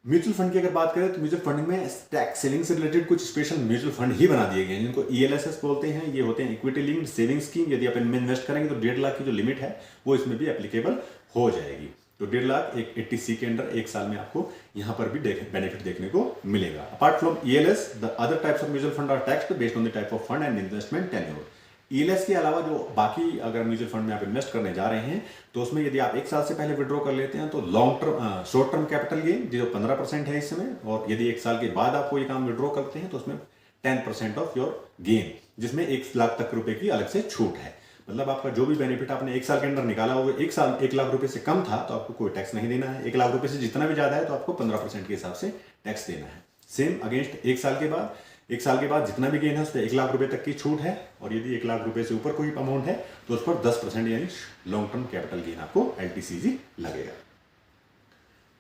म्यूचुअल फंड की अगर बात करें तो म्यूचुअल फंड में टैक्स सेविंग से रिलेटेड कुछ स्पेशल म्यूचुअल फंड ही बना दिए गए हैं, जिनको ELSS बोलते हैं। ये होते हैं इक्विटी लिंक्ड सेविंग स्कीम। यदि आप इनमें इन्वेस्ट करेंगे तो 1.5 लाख की जो लिमिट है वो इसमें भी एप्लीकेबल हो जाएगी। तो 1.5 लाख एक 80C के अंडर 1 साल में आपको यहाँ पर भी बेनिफिट देखने को मिलेगा। Apart from ELS, the other types of mutual fund are taxed based on the type of fund and investment tenure. ELS के अलावा जो बाकी अगर म्यूचुअल फंड में आप इन्वेस्ट करने जा रहे हैं तो उसमें यदि आप 1 साल से पहले विड्रॉ कर लेते हैं तो long term short term capital gain जो 15% है इस समय, और यदि 1 साल के बाद आपको ये काम विड्रॉ करते हैं तो उसमें 10% ऑफ योर गेन, जिसमें 1 लाख तक रुपए की अलग से छूट है। मतलब आपका जो भी बेनिफिट आपने 1 साल के अंदर निकाला हो, 1 साल 1 लाख रुपए से कम था तो आपको कोई टैक्स नहीं देना है। 1 लाख रुपए से जितना भी ज्यादा है तो आपको 15% के हिसाब से टैक्स देना है। सेम अगेंस्ट 1 साल के बाद, 1 साल के बाद जितना भी गेन है उस पर 1 लाख रुपए तक की छूट है, और यदि 1 लाख रुपए से ऊपर कोई अमाउंट है तो उस पर 10% यानी लॉन्ग टर्म कैपिटल गेन आपको LTCG लगेगा।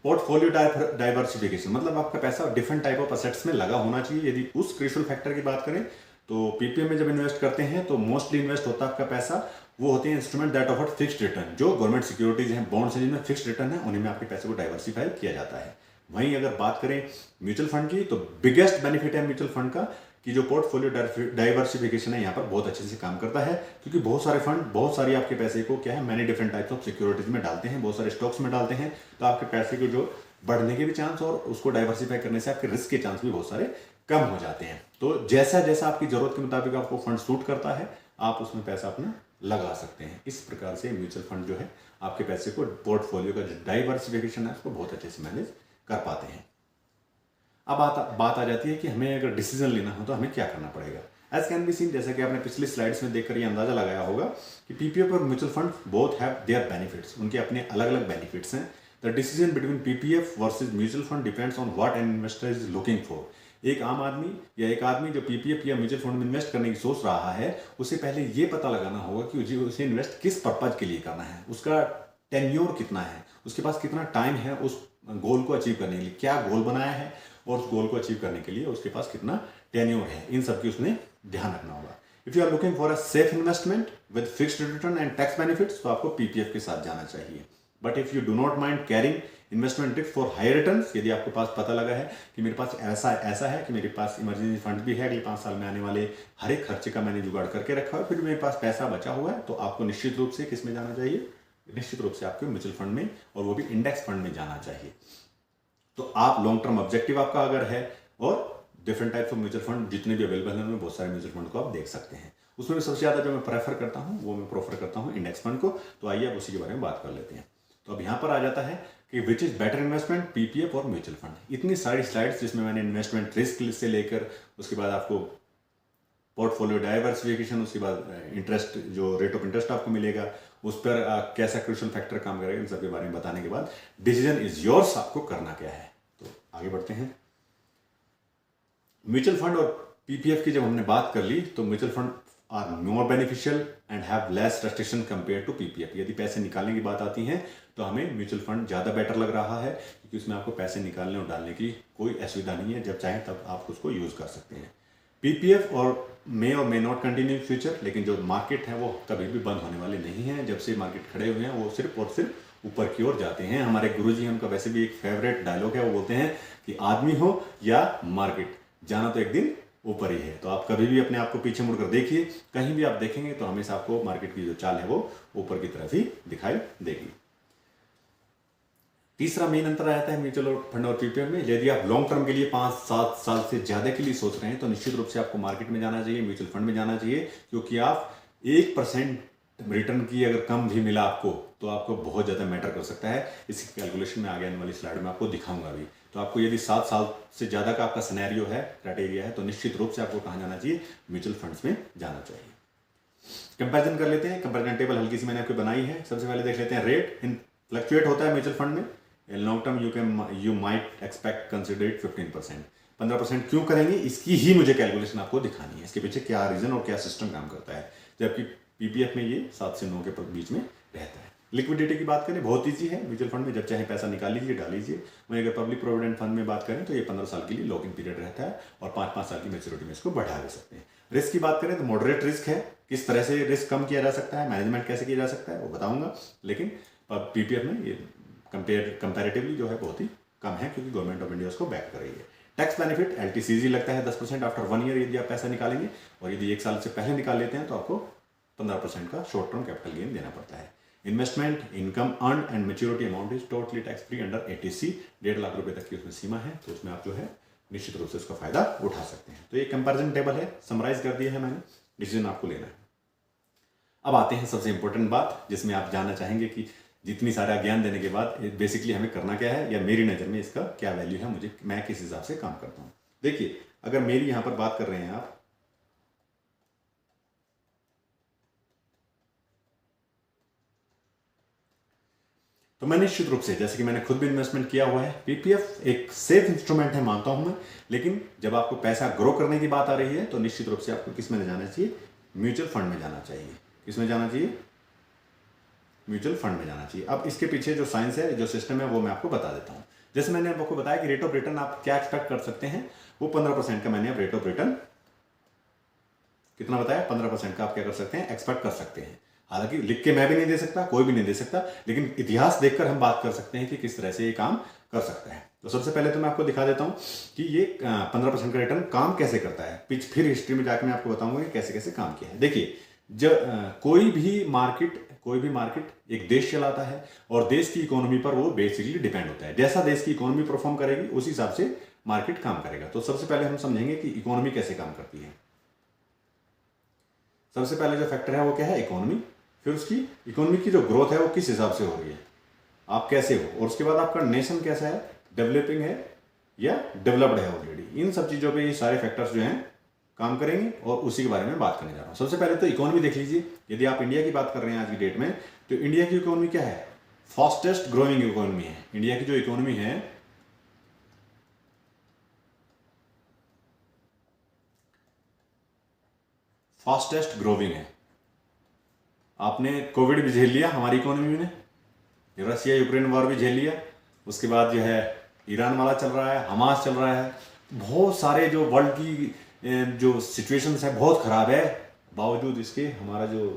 पोर्टफोलियो डाइवर्सिफिकेशन, मतलब आपका पैसा डिफरेंट टाइप ऑफ असेट्स में लगा होना चाहिए। यदि उस क्रूशियल फैक्टर की बात करें तो पीपीएम में जब इन्वेस्ट करते हैं तो मोस्टली इन्वेस्ट होता है आपका पैसा, वो होते हैं instrument that offer fixed return. जो गवर्नमेंट सिक्योरिटीज हैं, बॉन्ड्स हैं, जिनमें फिक्स्ड रिटर्न है, उन्हीं में आपके पैसे को डाइवर्सिफाई किया जाता है। वहीं अगर बात करें म्यूचुअल फंड की तो बिगेस्ट बेनिफिट है म्यूचुअल फंड का कि जो पोर्टफोलियो डाइवर्सिफिकेशन है यहाँ पर बहुत अच्छे से काम करता है, क्योंकि बहुत सारे फंड बहुत सारी आपके पैसे को क्या है many different types of securities में डालते हैं, बहुत सारे स्टॉक्स में डालते हैं, तो आपके पैसे को जो बढ़ने के भी चांस और उसको डाइवर्सिफाई करने से आपके रिस्क के चांस भी बहुत सारे कम हो जाते हैं। तो जैसा जैसा आपकी जरूरत के मुताबिक आपको फंड सूट करता है आप उसमें पैसा अपना लगा सकते हैं। इस प्रकार से म्यूचुअल फंड जो है आपके पैसे को, पोर्टफोलियो का जो डाइवर्सिफिकेशन है उसको बहुत अच्छे से मैनेज कर पाते हैं। अब बात आ जाती है कि हमें अगर डिसीजन लेना हो तो हमें क्या करना पड़ेगा। एज कैन बी सीन, जैसा कि आपने पिछली स्लाइड्स में देखकर ये अंदाजा लगाया होगा कि पीपीएफ और mutual fund both have their benefits, उनके अपने अलग अलग बेनिफिट्स हैं। The decision between PPF versus mutual fund depends on what an investor is looking for. एक आम आदमी या एक आदमी जो पीपीएफ या म्यूचुअल फंड में इन्वेस्ट करने की सोच रहा है, उसे पहले ये पता लगाना होगा कि उसे इन्वेस्ट किस पर्पज के लिए करना है, उसका टेन्योर कितना है, उसके पास कितना टाइम है उस गोल को अचीव करने के लिए, क्या गोल बनाया है और उस गोल को अचीव करने के लिए उसके पास कितना टेन्योर है, इन सब की उसने ध्यान रखना होगा। If you are looking for a safe investment with fixed return and tax benefits तो आपको पीपीएफ के साथ जाना चाहिए। But if you do not mind carrying investment risk for high returns, यदि आपके पास पता लगा है कि मेरे पास ऐसा है कि मेरे पास इमरजेंसी फंड भी है, अगले 5 साल में आने वाले हर एक खर्चे का मैंने जुगाड़ करके रखा है, फिर मेरे पास पैसा बचा हुआ है, तो आपको निश्चित रूप से किस में जाना चाहिए, निश्चित रूप से आपको म्यूचुअल फंड में, और वो भी इंडेक्स फंड में जाना चाहिए। तो आप लॉन्ग टर्म ऑब्जेक्टिव आपका अगर है, और different types of mutual fund जितने भी अवेलेबल हैं उनमें बहुत सारे म्यूचुअल फंड को आप देख सकते हैं। उसमें भी सबसे ज़्यादा जो मैं प्रेफर करता हूँ वो मैं प्रेफर करता हूँ इंडेक्स फंड को। तो आइए अब उसी के बारे में बात कर लेते हैं। तो अब यहाँ पर आ जाता है कि which is better investment, PPF और म्यूचुअल फंड। इतनी सारी स्लाइड्स जिसमें मैंने इन्वेस्टमेंट रिस्क से लेकर उसके बाद आपको पोर्टफोलियो डाइवर्सिफिकेशन, उसके बाद इंटरेस्ट, जो रेट ऑफ इंटरेस्ट आपको मिलेगा उस पर कैसा क्रूशियल फैक्टर काम करेगा, इन सब के बारे में बताने के बाद डिसीजन इज योर्स, आपको करना क्या है। तो आगे बढ़ते हैं। म्यूचुअल फंड और पीपीएफ की जब हमने बात कर ली तो mutual fund are more beneficial and have less restriction compare to PPF. यदि पैसे निकालने की बात आती है तो हमें म्यूचुअल फंड ज़्यादा बेटर लग रहा है, क्योंकि उसमें आपको पैसे निकालने और डालने की कोई असुविधा नहीं है, जब चाहें तब आप उसको यूज़ कर सकते हैं। पीपीएफ और मे नॉट कंटिन्यू फ्यूचर, लेकिन जो मार्केट है वो कभी भी बंद होने वाले नहीं है। जब से मार्केट खड़े हुए हैं वो सिर्फ और सिर्फ ऊपर की ओर जाते हैं। हमारे गुरुजी, उनका वैसे भी एक फेवरेट डायलॉग है, वो बोलते हैं कि आदमी हो या मार्केट, जाना तो एक दिन ऊपर ही है। तो आप कभी भी अपने आप को पीछे मुड़कर देखिए, कहीं भी आप देखेंगे तो हमेशा आपको मार्केट की जो चाल है वो ऊपर की तरफ ही दिखाई देगी। तीसरा मेन अंतर आता है म्यूचुअल फंड और पीपीएफ में। यदि आप लॉन्ग टर्म के लिए 5-7 साल से ज़्यादा के लिए सोच रहे हैं तो निश्चित रूप से आपको मार्केट में जाना चाहिए, म्यूचुअल फंड में जाना चाहिए, क्योंकि आप 1% रिटर्न की अगर कम भी मिला आपको तो आपको बहुत ज़्यादा मैटर कर सकता है। इसकी कैलकुलेशन में आगे आने वाली स्लाइड में आपको दिखाऊंगा भी। तो आपको यदि 7 साल से ज़्यादा का आपका सिनेरियो है, क्राइटेरिया है, तो निश्चित रूप से आपको कहाँ जाना चाहिए, म्यूचुअल फंड्स में जाना चाहिए। कंपैरिजन कर लेते हैं। कंपैरिजन टेबल हल्की सी मैंने आपको बनाई है। सबसे पहले देख लेते हैं रेट इन फ्लक्चुएट होता है म्यूचुअल फंड में। In long term you might expect consider it 15%। 15% क्यों करेंगे, इसकी ही मुझे कैलकुलेशन आपको दिखानी है, इसके पीछे क्या रीजन और क्या सिस्टम काम करता है। जबकि पीपीएफ में ये 7 से 9 के बीच में रहता है। लिक्विडिटी की बात करें, बहुत ईजी है म्यूचुअल फंड में, जब चाहे पैसा निकाल लीजिए, डाल लीजिए। वहीं अगर पब्लिक प्रोविडेंट फंड में बात करें तो ये 15 साल के लिए लॉक इन पीरियड रहता है और 5-5 साल की मैच्योरिटी में इसको बढ़ा भी सकते हैं। रिस्क की बात करें तो मॉडरेट रिस्क है। किस तरह से रिस्क कम किया जा सकता है, मैनेजमेंट कैसे किया जा सकता है, वो बताऊंगा। लेकिन पीपीएफ में ये कंपेरेटिवली जो है बहुत ही कम है, क्योंकि गवर्नमेंट ऑफ इंडिया उसको बैक कर रही है। टैक्स बेनिफिट एलटीसीजी लगता है 10% आफ्टर 1 ईयर यदि आप पैसा निकालेंगे, और यदि 1 साल से पहले निकाल लेते हैं तो आपको 15% का शॉर्ट टर्म कैपिटल गेन देना पड़ता है। Investment income earn and maturity amount is totally tax free under ATC. 1.5 lakh रुपए तक की उसमें सीमा है, तो उसमें आप जो है निश्चित रूप से उसका फायदा उठा सकते हैं। तो ये कंपैरिजन टेबल है, समराइज कर दिया है मैंने, डिसीजन आपको लेना है। अब आते हैं सबसे इंपॉर्टेंट बात, जिसमें आप जानना चाहेंगे कि जितनी सारा ज्ञान देने के बाद बेसिकली हमें करना क्या है, या मेरी नज़र में इसका क्या वैल्यू है, मुझे मैं किस हिसाब से काम करता हूँ। देखिए, अगर मेरी यहां पर बात कर रहे हैं आप, तो मैं निश्चित रूप से, जैसे कि मैंने खुद भी इन्वेस्टमेंट किया हुआ है, पीपीएफ एक सेफ इंस्ट्रूमेंट है मानता हूं मैं। लेकिन जब आपको पैसा ग्रो करने की बात आ रही है तो निश्चित रूप से आपको किस में जाना चाहिए, म्यूचुअल फंड में जाना चाहिए। किस में जाना चाहिए, म्यूचुअल फंड में जाना चाहिए। अब इसके पीछे जो साइंस है, जो सिस्टम है, वो मैं आपको बता देता हूं। जैसे मैंने आपको बताया कि रेट ऑफ रिटर्न आप क्या एक्सपेक्ट कर सकते हैं, वो 15% का मैंने अब रेट ऑफ रिटर्न कितना बताया, 15% का आप क्या कर सकते हैं, एक्सपेक्ट कर सकते हैं। हालांकि लिख के मैं भी नहीं दे सकता, कोई भी नहीं दे सकता, लेकिन इतिहास देखकर हम बात कर सकते हैं कि किस तरह से ये काम कर सकता है। तो सबसे पहले तो मैं आपको दिखा देता हूं कि ये 15% का रिटर्न काम कैसे करता है। फिर हिस्ट्री में जाकर मैं आपको बताऊंगा कि कैसे कैसे काम किया है। देखिए, जब कोई भी मार्केट एक देश चलाता है और देश की इकोनॉमी पर वो बेसिकली डिपेंड होता है। जैसा देश की इकोनॉमी परफॉर्म करेगी उस हिसाब से मार्केट काम करेगा। तो सबसे पहले हम समझेंगे कि इकोनॉमी कैसे काम करती है। सबसे पहले जो फैक्टर है वो क्या है, इकोनॉमी। फिर उसकी इकोनॉमी की जो ग्रोथ है वो किस हिसाब से हो रही है, आप कैसे हो, और उसके बाद आपका नेशन कैसा है, डेवलपिंग है या डेवलप्ड है ऑलरेडी। इन सब चीजों पे ये सारे फैक्टर्स जो हैं काम करेंगे और उसी के बारे में बात करने जा रहा हूं। सबसे पहले तो इकोनॉमी देख लीजिए। यदि आप इंडिया की बात कर रहे हैं आज की डेट में, तो इंडिया की इकोनॉमी क्या है, फास्टेस्ट ग्रोइंग इकोनॉमी है। इंडिया की जो इकोनॉमी है फास्टेस्ट ग्रोइंग है। आपने कोविड भी झेल लिया हमारी इकोनॉमी ने, रसिया यूक्रेन वॉर भी झेल लिया, उसके बाद जो है ईरान वाला चल रहा है, हमास चल रहा है, बहुत सारे जो वर्ल्ड की जो सिचुएशंस है बहुत ख़राब है। बावजूद इसके हमारा जो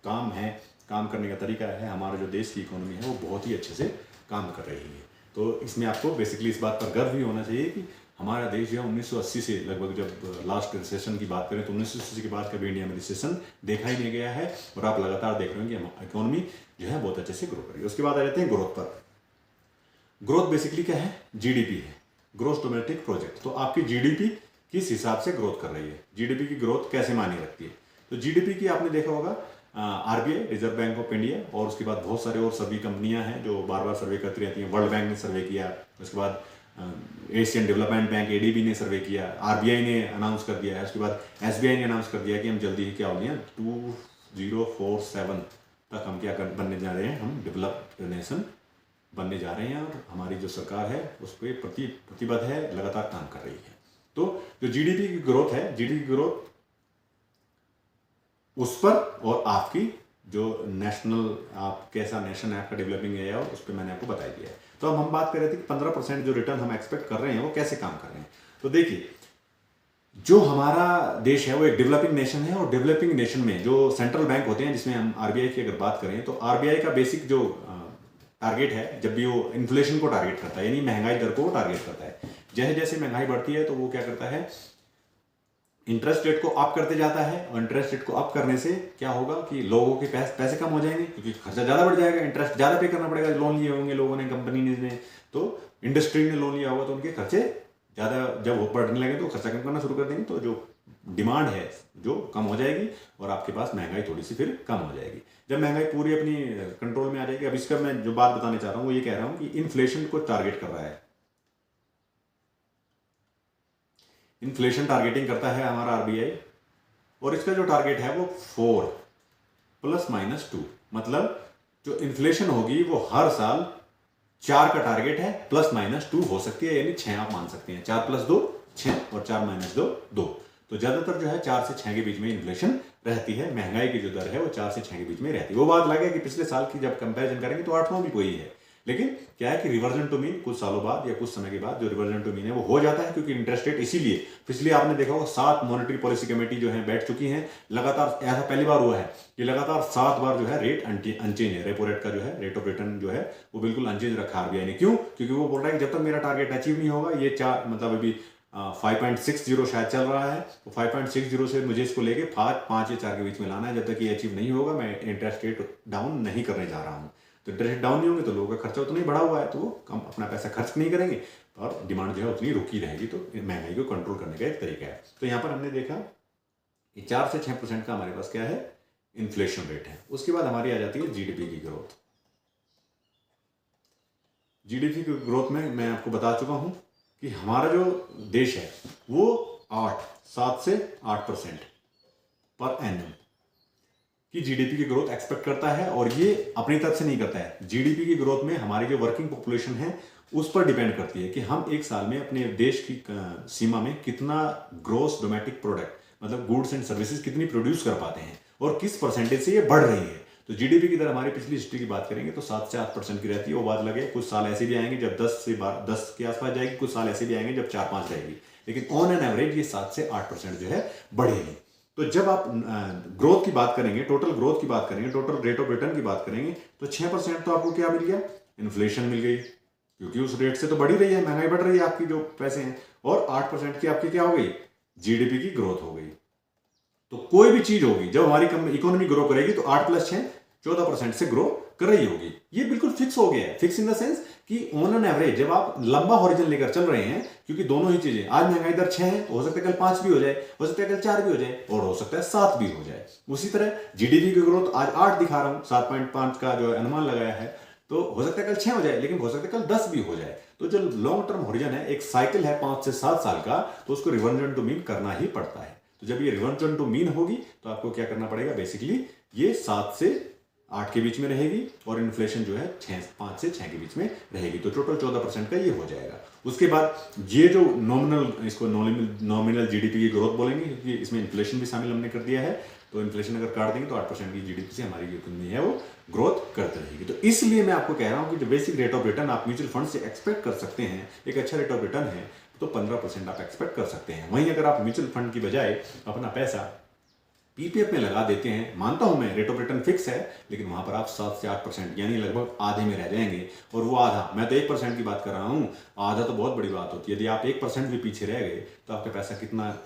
काम है, काम करने का तरीका है, हमारा जो देश की इकोनॉमी है वो बहुत ही अच्छे से काम कर रही है। तो इसमें आपको बेसिकली इस बात पर गर्व भी होना चाहिए कि हमारा देश जो है 1980 से लगभग, जब लास्ट रिसेशन की बात करें तो 1980 के बाद कभी इंडिया में रिसेशन देखा ही नहीं गया है, और आप लगातार देख रहे हैं कि इकोनॉमी जो है बहुत अच्छे से ग्रो कर रही है। उसके बाद आ जाते हैं ग्रोथ पर। ग्रोथ बेसिकली क्या है, जीडीपी है, ग्रोस डोमेस्टिक प्रोजेक्ट। तो आपकी जीडीपी किस हिसाब से ग्रोथ कर रही है, जीडीपी की ग्रोथ कैसे मानी रखती है। तो जीडीपी की आपने देखा होगा RBI, reserve bank of India, और उसके बाद बहुत सारे और सभी कंपनियां हैं जो बार बार सर्वे करती रहती हैं। वर्ल्ड बैंक ने सर्वे किया, उसके बाद एशियन डेवलपमेंट बैंक एडीबी ने सर्वे किया, आरबीआई ने अनाउंस कर दिया है, उसके बाद एसबीआई ने अनाउंस कर दिया कि हम जल्दी ही क्या हो गया 2047 तक हम क्या बनने जा रहे हैं, हम डेवलप्ड नेशन बनने जा रहे हैं, और हमारी जो सरकार है उस पर प्रतिबद्ध है, लगातार काम कर रही है। तो जो जीडीपी की ग्रोथ है, जीडीपी की ग्रोथ उस पर, और आपकी जो नेशनल, आप कैसा नेशन है आपका डेवलपिंग है, और उस पर मैंने आपको बता दिया है। तो अब हम बात कर रहे थे कि 15% जो रिटर्न हम एक्सपेक्ट कर रहे हैं वो कैसे काम कर रहे हैं। तो देखिए, जो हमारा देश है वो एक डेवलपिंग नेशन है, और डेवलपिंग नेशन में जो सेंट्रल बैंक होते हैं, जिसमें हम आरबीआई की अगर बात करें, तो आरबीआई का बेसिक जो टारगेट है, जब भी वो इन्फ्लेशन को टारगेट करता है, यानी महंगाई दर को टारगेट करता है। जैसे जैसे महंगाई बढ़ती है तो वो क्या करता है, इंटरेस्ट रेट को अप करते जाता है, और इंटरेस्ट रेट को अप करने से क्या होगा कि लोगों के पैसे कम हो जाएंगे, क्योंकि खर्चा ज़्यादा बढ़ जाएगा, इंटरेस्ट ज़्यादा पे करना पड़ेगा। लोन लिए होंगे लोगों ने, कंपनी ने, तो इंडस्ट्री ने लोन लिया होगा, तो उनके खर्चे ज़्यादा जब वो बढ़ने लगे तो खर्चा कम करना शुरू कर देंगे, तो जो डिमांड है जो कम हो जाएगी और आपके पास महंगाई थोड़ी सी फिर कम हो जाएगी। जब महंगाई पूरी अपनी कंट्रोल में आ जाएगी, अब इसका मैं जो बात बताने चाह रहा हूँ वो ये कह रहा हूँ कि इन्फ्लेशन को टारगेट कर रहा है, इन्फ्लेशन टारगेटिंग करता है हमारा आरबीआई, और इसका जो टारगेट है वो 4 ± 2, मतलब जो इन्फ्लेशन होगी वो हर साल 4 का टारगेट है, ±2 हो सकती है, यानी 6 आप मान सकते हैं। 4 + 2 6 और 4 - 2 2। तो ज्यादातर जो है 4 से 6 के बीच में इन्फ्लेशन रहती है। महंगाई की जो दर है वो 4 से 6 के बीच में रहती है। वो बात लगे कि पिछले साल की जब कंपैरिजन करेंगे तो 8वां भी कोई है, लेकिन क्या है कि रिवर्जन टू मीन कुछ सालों बाद या कुछ समय के बाद जो रिवर्जन टू मीन है वो हो जाता है, क्योंकि इंटरेस्ट रेट इसीलिए पिछले आपने देखा होगा 7 मॉनेटरी पॉलिसी कमेटी जो है बैठ चुकी हैं लगातार। ऐसा पहली बार हुआ है कि लगातार 7 बार जो है रेट अनचेंज है। रेपो रेट का जो है रेट ऑफ रिटर्न जो है वो बिल्कुल अनचेंज रखा आरबीआई ने। क्यों? क्योंकि वो बोल रहा है कि जब तक मेरा टारगेट अचीव नहीं होगा, ये 4 मतलब अभी 5.60 शायद चल रहा है, तो 5.60 से मुझे इसको लेके 5 या 4 के बीच में लाना है। जब तक ये अचीव नहीं होगा मैं इंटरेस्ट रेट डाउन नहीं करने जा रहा हूँ। तो इंटरेस्ट डाउन नहीं होंगे तो लोगों का खर्चा उतना ही बढ़ा हुआ है, तो वो कम अपना पैसा खर्च नहीं करेंगे और डिमांड जो है उतनी रुकी रहेगी। तो महंगाई को कंट्रोल करने का एक तरीका है। तो यहाँ पर हमने देखा कि 4 से 6% का हमारे पास क्या है, इन्फ्लेशन रेट है। उसके बाद हमारी आ जाती है जीडीपी की ग्रोथ। जीडीपी की ग्रोथ में मैं आपको बता चुका हूं कि हमारा जो देश है वो 7 से 8% पर एनम की जीडीपी की ग्रोथ एक्सपेक्ट करता है, और ये अपनी तरफ से नहीं करता है। जीडीपी की ग्रोथ में हमारी जो वर्किंग पॉपुलेशन है उस पर डिपेंड करती है कि हम एक साल में अपने देश की सीमा में कितना ग्रोस डोमेस्टिक प्रोडक्ट मतलब गुड्स एंड सर्विसेज कितनी प्रोड्यूस कर पाते हैं और किस परसेंटेज से ये बढ़ रही है। तो जीडीपी की दर हमारी पिछली हिस्ट्री की बात करेंगे तो 7 से 8% की रहती है। वो बात लगे कुछ साल ऐसे भी आएंगे जब 10 के आसपास जाएगी, कुछ साल ऐसे भी आएंगे जब 4-5 रहेगी, लेकिन ऑन एन एवरेज ये 7 से 8% जो है बढ़ेगी। तो जब आप ग्रोथ की बात करेंगे, टोटल ग्रोथ की बात करेंगे, टोटल रेट ऑफ रिटर्न की बात करेंगे, तो 6% तो आपको क्या मिल गया, इन्फ्लेशन मिल गई, क्योंकि उस रेट से तो बढ़ ही रही है, महंगाई बढ़ रही है आपकी जो पैसे हैं, और 8% की आपकी क्या हो गई, जीडीपी की ग्रोथ हो गई। तो कोई भी चीज होगी जब हमारी इकोनॉमी ग्रो करेगी तो 8 + 6 14% से ग्रो कर रही होगी। ये बिल्कुल फिक्स हो गया है। फिक्स इन द सेंस कि ऑन एन एवरेज जब आप लंबा हॉरिजन लेकर चल रहे हैं, क्योंकि दोनों ही चीजें, आज महंगाई दर 6 है, हो सकता है कल 5 भी हो जाए, हो सकता है कल 4 भी हो जाए, और हो सकता है 7 भी हो जाए। उसी तरह जीडीपी की ग्रोथ आज 8 दिखा रहा हूं, 7.5 का जो अनुमान लगाया है, तो हो सकता है कल 6 हो जाए, लेकिन हो सकता है कल 10 भी हो जाए। तो जो लॉन्ग टर्म हॉरिजन है, एक साइकिल है 5 से 7 साल का, तो उसको रिवर्जन टू मीन करना ही पड़ता है। तो जब ये रिवर्जन टू मीन होगी तो आपको क्या करना पड़ेगा, बेसिकली ये 7 से 8 के बीच में रहेगी और इन्फ्लेशन जो है 5 से 6 के बीच में रहेगी। तो टोटल 14% का ये हो जाएगा। उसके बाद ये जो नॉमिनल, इसको नॉमिनल जीडीपी की ग्रोथ बोलेंगे, क्योंकि इसमें इन्फ्लेशन भी शामिल हमने कर दिया है। तो इन्फ्लेशन अगर काट देंगे तो 8% की जीडीपी से हमारी जो इकोनॉमी है वो ग्रोथ करती रहेगी। तो इसलिए मैं आपको कह रहा हूं कि जो बेसिक रेट ऑफ रिटर्न आप म्यूचुअल फंड से एक्सपेक्ट कर सकते हैं, एक अच्छा रेट ऑफ रिटर्न है, तो 15% आप एक्सपेक्ट कर सकते हैं। वहीं अगर आप म्यूचुअल फंड की बजाय अपना पैसा पीपीएफ में लगा देते हैं, मानता हूं मैं रेट ऑफ रिटर्न फिक्स है, लेकिन वहां पर आप 7 से 8% यानी लगभग आधे में रह जाएंगे। और वो आधा, मैं तो 1% की बात कर रहा हूं, आधा तो बहुत बड़ी बात होती है। यदि आप 1% भी पीछे रह गए तो आपका पैसा कितना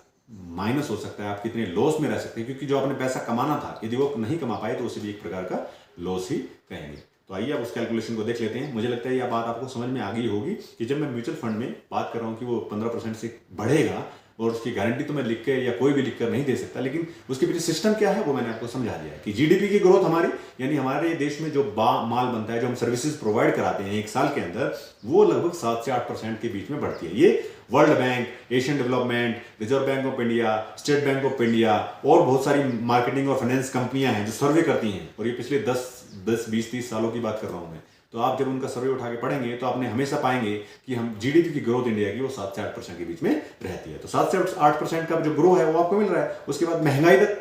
माइनस हो सकता है, आप कितने लॉस में रह सकते हैं, क्योंकि जो आपने पैसा कमाना था यदि वो नहीं कमा पाए तो उसे भी एक प्रकार का लॉस ही कहेंगे। तो आइए आप उस कैलकुलेशन को देख लेते हैं। मुझे लगता है यह बात आपको समझ में आ गई होगी कि जब मैं म्यूचुअल फंड में बात कर रहा हूं कि वो 15% से बढ़ेगा, और उसकी गारंटी तो मैं लिख के या कोई भी लिखकर नहीं दे सकता, लेकिन उसके पीछे सिस्टम क्या है वो मैंने आपको समझा दिया है कि जीडीपी की ग्रोथ हमारी, यानी हमारे देश में जो माल बनता है, जो हम सर्विसेज प्रोवाइड कराते हैं एक साल के अंदर, वो लगभग 7 से 8% के बीच में बढ़ती है। ये world bank, Asian development, reserve bank of India, state bank of India और बहुत सारी मार्केटिंग और फाइनेंस कंपनियां हैं जो सर्वे करती हैं, और ये पिछले 10, 20, 30 सालों की बात कर रहा हूं मैं। तो आप जब उनका सर्वे उठा के पढ़ेंगे तो आपने हमेशा पाएंगे कि हम जीडीपी की ग्रोथ इंडिया की वो 7 से 8% के बीच में रहती है। तो 7 से 8% का जो ग्रो है वो आपको मिल रहा है। उसके बाद महंगाई दर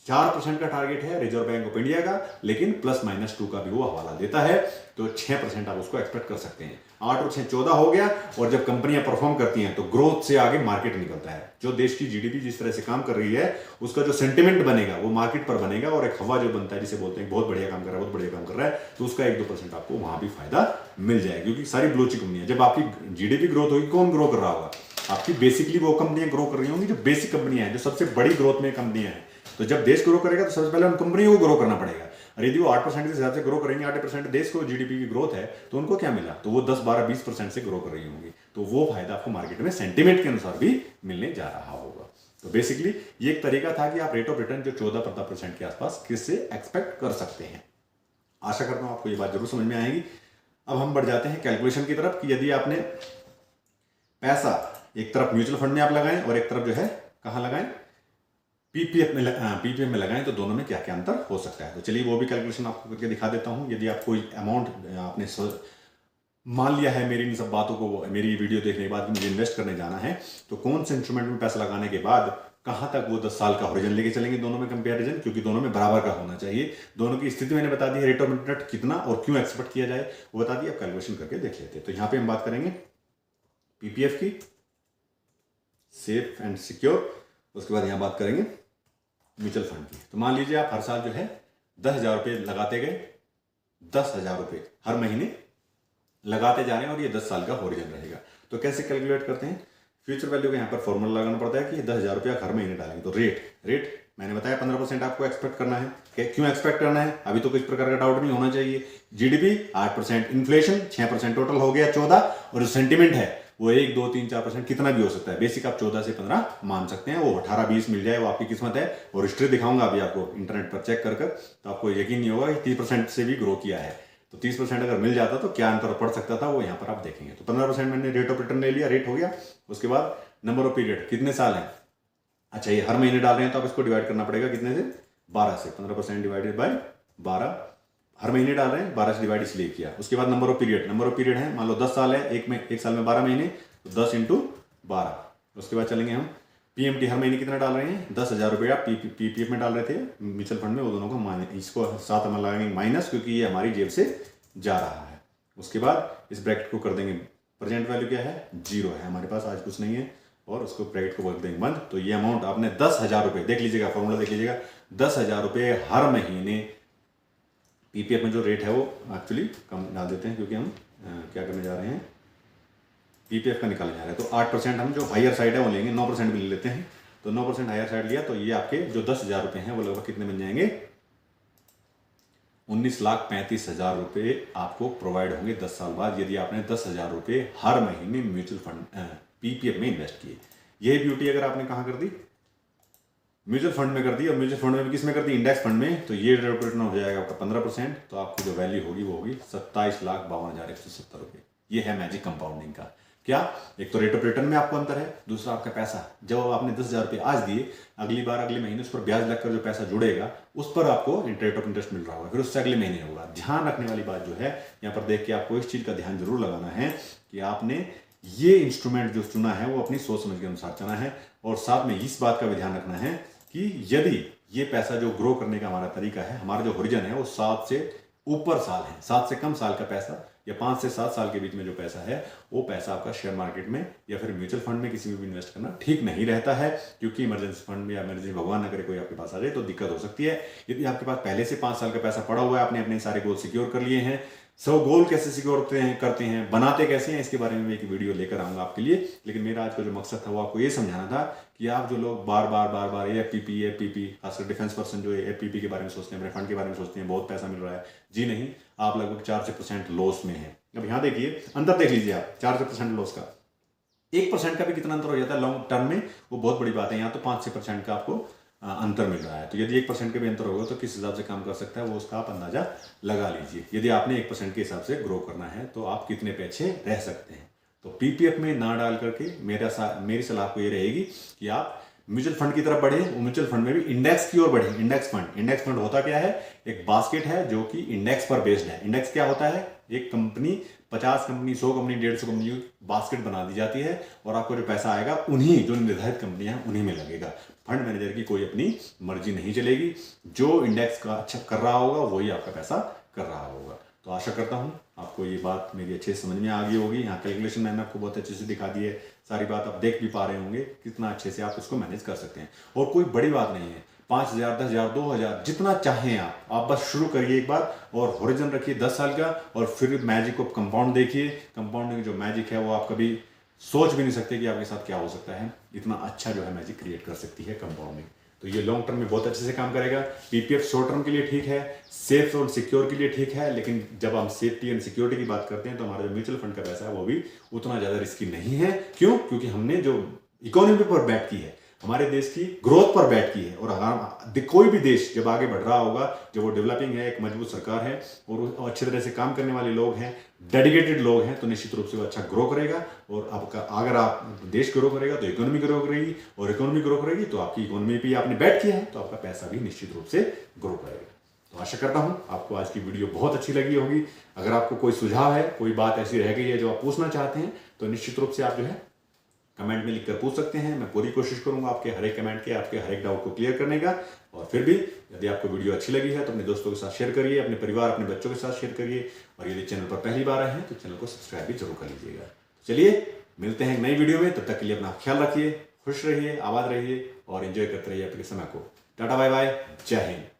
4% का टारगेट है रिजर्व बैंक ऑफ इंडिया का, लेकिन +-2 का भी वो हवाला देता है, तो 6% आप उसको एक्सपेक्ट कर सकते हैं। 8 और 6 14 हो गया। और जब कंपनियां परफॉर्म करती हैं तो ग्रोथ से आगे मार्केट निकलता है। जो देश की जीडीपी जिस तरह से काम कर रही है, उसका जो सेंटिमेंट बनेगा वो मार्केट पर बनेगा, और एक हवा जो बनता है जिसे बोलते हैं बहुत बढ़िया काम कर रहा है, बहुत बढ़िया काम कर रहा है, तो उसका 1-2% आपको वहां भी फायदा मिल जाएगा। क्योंकि सारी ब्लू चिप कंपनियां, जब आपकी जीडीपी ग्रोथ होगी, कौन ग्रो कर रहा होगा, आपकी बेसिकली वो कंपनियां ग्रो कर रही होंगी जो बेसिक कंपनियां हैं, जो सबसे बड़ी ग्रोथ में कंपनियां हैं। तो जब देश ग्रो करेगा तो सबसे पहले उन कंपनियों को ग्रो करना पड़ेगा। और यदि वो 8% के हिसाब से ग्रो करेंगे, 8% देश को जीडीपी की ग्रोथ है, तो उनको क्या मिला, तो वो 10, 12, 20% से ग्रो कर रही होंगी। तो वो फायदा आपको मार्केट में सेंटीमेंट के अनुसार भी मिलने जा रहा होगा। तो बेसिकली ये एक तरीका था कि आप रेट ऑफ रिटर्न जो 14% के आसपास किससे एक्सपेक्ट कर सकते हैं। आशा करता हूं आपको ये बात जरूर समझ में आएगी। अब हम बढ़ जाते हैं कैलकुलेशन की तरफ कि यदि आपने पैसा एक तरफ म्यूचुअल फंड में आप लगाएं और एक तरफ जो है कहां लगाएं, पीपीएफ में लगाएं, तो दोनों में क्या क्या अंतर हो सकता है। तो चलिए वो भी कैलकुलेशन आपको करके दिखा देता हूं। यदि आप कोई अमाउंट आपने मान लिया है मेरी इन सब बातों को, मेरी वीडियो देखने के बाद मुझे इन्वेस्ट करने जाना है, तो कौन से इंस्ट्रूमेंट में पैसा लगाने के बाद कहां तक वो 10 साल का होरिजन लेके चलेंगे, दोनों में कंपैरिजन, क्योंकि दोनों में बराबर का होना चाहिए। दोनों की स्थिति मैंने बता दी है, रेट ऑफ इंटरेस्ट कितना और क्यों एक्सपेक्ट किया जाए वो बता दी। अब कैलकुलेशन करके देख लेते हैं। तो यहां पे हम बात करेंगे पीपीएफ की, सेफ एंड सिक्योर। उसके बाद यहां बात करेंगे म्यूचुअल फंड की। तो मान लीजिए आप हर साल जो है 10,000 रुपये लगाते गए, 10,000 रुपये हर महीने लगाते जा रहे हैं और ये 10 साल का होरिजन रहेगा। तो कैसे कैलकुलेट करते हैं, फ्यूचर वैल्यू का यहाँ पर फॉर्मूला लगाना पड़ता है कि 10,000 रुपया हर महीने डालेंगे। तो रेट मैंने बताया 15% आपको एक्सपेक्ट करना है। क्यों एक्सपेक्ट करना है, अभी तो किस प्रकार का डाउट नहीं होना चाहिए। जीडीपी 8%, इन्फ्लेशन 6%, टोटल हो गया 14, और जो सेंटिमेंट है वो 1, 2, 3, 4% कितना भी हो सकता है। बेसिक आप 14 से 15 मान सकते हैं, वो 18, 20 मिल जाए वो आपकी किस्मत है। और हिस्ट्री दिखाऊंगा अभी आपको इंटरनेट पर चेक कर तो आपको यकीन नहीं होगा कि 30% से भी ग्रो किया है। तो 30% अगर मिल जाता तो क्या अंतर पड़ सकता था वो यहाँ पर आप देखेंगे। तो 15% मैंने रेट ऑफ रिटर्न ले लिया, रेट हो गया। उसके बाद नंबर ऑफ पीरियड, कितने साल हैं। अच्छा, ये हर महीने डाल रहे हैं तो आप इसको डिवाइड करना पड़ेगा कितने से, 12 से। 15% डिवाइडेड बाय 12, हर महीने डाल रहे हैं, 12 से डिवाइड इसलिए किया। उसके बाद नंबर ऑफ पीरियड है, मान लो 10 साल है, एक साल में 12 महीने, तो 10 × 12। उसके बाद चलेंगे हम पीएमटी, हर महीने कितना डाल रहे हैं, 10,000 रुपये आप पीपीएफ में डाल रहे थे म्यूचुअल फंड में, वो दोनों को इसको साथ में लगाएंगे माइनस, क्योंकि ये हमारी जेब से जा रहा है। उसके बाद इस ब्रैकेट को कर देंगे, प्रेजेंट वैल्यू क्या है, 0 है हमारे पास, आज कुछ नहीं है, और उसको ब्रैकेट को कर देंगे बंद। तो ये अमाउंट आपने 10,000 रुपये, देख लीजिएगा फॉर्मूला देख लीजिएगा, 10,000 रुपये हर महीने पीपीएफ में जो रेट है वो एक्चुअली कम डाल देते हैं, क्योंकि हम क्या करने जा रहे हैं, पीपीएफ का निकालने जा रहे हैं। तो 8% हम जो हायर साइड है वो लेंगे, 9% भी ले लेते हैं। तो 9% हायर साइड लिया तो ये आपके जो 10,000 रुपये हैं वो लगभग कितने बन जाएंगे, 19,35,000 रुपये आपको प्रोवाइड होंगे 10 साल बाद, यदि आपने 10,000 रुपये हर महीने म्यूचुअल फंड पीपीएफ में इन्वेस्ट किए। यही ब्यूटी अगर आपने कहाँ कर दी, म्यूचुअल फंड में कर दी, और म्यूचुअल फंड में किस में कर दी, इंडेक्स फंड में, तो ये रेट रिटर्न हो जाएगा आपका 15%। तो आपकी जो वैल्यू होगी वो होगी 27,52,170 रुपये। ये है मैजिक कंपाउंडिंग का। क्या, एक तो रेट ऑफ रिटर्न में आपको अंतर है, दूसरा आपका पैसा, जब आपने 10,000 रुपये आज दिए, अगली बार अगले महीने उस पर ब्याज लगकर जो पैसा जुड़ेगा उस पर आपको रेट ऑफ इंटरेस्ट मिल रहा होगा, फिर उससे अगले महीने होगा। ध्यान रखने वाली बात जो है यहाँ पर देख के आपको इस चीज का ध्यान जरूर लगाना है कि आपने ये इंस्ट्रूमेंट जो चुना है वो अपनी सोच समझ के अनुसार चुना है, और साथ में इस बात का भी ध्यान रखना है कि यदि ये पैसा जो ग्रो करने का हमारा तरीका है, हमारा जो होरिजन है वो 7 से ऊपर साल है, 7 से कम साल का पैसा या 5 से 7 साल के बीच में जो पैसा है वो पैसा आपका शेयर मार्केट में या फिर म्यूचुअल फंड में किसी में भी इन्वेस्ट करना ठीक नहीं रहता है, क्योंकि इमरजेंसी फंड में या इमरजेंसी भगवान न करे कोई आपके पास आ जाए तो दिक्कत हो सकती है। यदि आपके पास पहले से 5 साल का पैसा पड़ा हुआ है, आपने अपने सारे गोल सिक्योर कर लिए हैं, सो गोल कैसे सिक्योर करते हैं, बनाते कैसे हैं, इसके बारे में एक वीडियो लेकर आऊंगा आपके लिए। लेकिन मेरा आज का जो मकसद था वो आपको ये समझाना था कि आप जो लोग बार बार एफपीपी खासकर डिफेंस पर्सन जो एफपीपी के बारे में सोचते हैं, अपने फंड के बारे में सोचते हैं, बहुत पैसा मिल रहा है, जी नहीं, आप लगभग 4% लॉस में है। अब यहाँ देखिए अंतर देख लीजिए आप, 4% लॉस का 1% का भी कितना अंतर हो जाता है लॉन्ग टर्म में, वो बहुत बड़ी बात है। यहाँ तो 5-6% का आपको अंतर मिल रहा है। तो यदि 1% के भी अंतर होगा तो किस हिसाब से काम कर सकता है वो उसका आप अंदाजा लगा लीजिए। यदि आपने 1% के हिसाब से ग्रो करना है तो आप कितने पीछे रह सकते हैं। तो पीपीएफ में ना डाल करके मेरी सलाह आपको ये रहेगी कि आप म्यूचुअल फंड की तरफ बढ़े, म्यूचुअल फंड में भी इंडेक्स की ओर बढ़े। इंडेक्स फंड होता क्या है, एक बास्केट है जो कि इंडेक्स पर बेस्ड है। इंडेक्स क्या होता है, एक company 50 company 100 company 150 company basket बना दी जाती है और आपको जो पैसा आएगा उन्हीं जो निर्धारित कंपनियां हैं उन्हीं में लगेगा। फंड मैनेजर की कोई अपनी मर्जी नहीं चलेगी, जो इंडेक्स का अच्छा कर रहा होगा वही आपका पैसा कर रहा होगा। तो आशा करता हूं आपको ये बात मेरी अच्छे से समझ में आ गई होगी। यहाँ कैलकुलेशन मैंने आपको बहुत अच्छे से दिखा दी है, सारी बात आप देख भी पा रहे होंगे कितना अच्छे से आप इसको मैनेज कर सकते हैं। और कोई बड़ी बात नहीं है, 5,000 10,000 2,000 जितना चाहें आप बस शुरू करिए एक बार और होरिजन रखिए 10 साल का, और फिर मैजिक ऑफ कंपाउंड देखिए। कंपाउंडिंग जो मैजिक है वो आप कभी सोच भी नहीं सकते कि आपके साथ क्या हो सकता है। इतना अच्छा जो है मैजिक क्रिएट कर सकती है कंपाउंडिंग। तो ये लॉन्ग टर्म में बहुत अच्छे से काम करेगा। पीपीएफ शॉर्ट टर्म के लिए ठीक है, सेफ और सिक्योर के लिए ठीक है, लेकिन जब हम सेफ्टी एंड सिक्योरिटी की बात करते हैं तो हमारा जो म्यूचुअल फंड का पैसा है वो भी उतना ज्यादा रिस्की नहीं है। क्यों? क्योंकि हमने जो इकोनॉमी पर बैट की है, हमारे देश की ग्रोथ पर बैठ की है। और कोई भी देश जब आगे बढ़ रहा होगा, जब वो डेवलपिंग है, एक मजबूत सरकार है और अच्छी तरह से काम करने वाले लोग हैं, डेडिकेटेड लोग हैं, तो निश्चित रूप से वो अच्छा ग्रो करेगा। और आपका अगर आप देश ग्रो करेगा तो इकोनॉमी ग्रो करेगी, और इकोनॉमी ग्रो करेगी तो आपकी इकोनॉमी पे आपने बैठ किया है तो आपका पैसा भी निश्चित रूप से ग्रो करेगा। तो आशा करता हूं आपको आज की वीडियो बहुत अच्छी लगी होगी। अगर आपको कोई सुझाव है, कोई बात ऐसी रह गई है जो आप पूछना चाहते हैं, तो निश्चित रूप से आप जो है कमेंट में लिखकर पूछ सकते हैं। मैं पूरी कोशिश करूंगा आपके हर एक कमेंट के, आपके हर एक डाउट को क्लियर करने का। और फिर भी यदि आपको वीडियो अच्छी लगी है तो अपने दोस्तों के साथ शेयर करिए, अपने परिवार, अपने बच्चों के साथ शेयर करिए। और यदि चैनल पर पहली बार आए हैं तो चैनल को सब्सक्राइब भी जरूर कर लीजिएगा। चलिए मिलते हैं एक नई वीडियो में, तब तक के लिए अपना ख्याल रखिए, खुश रहिए, आबाद रहिए और एंजॉय करते रहिए अपने समय को। टाटा बाय बाय, जय हिंद।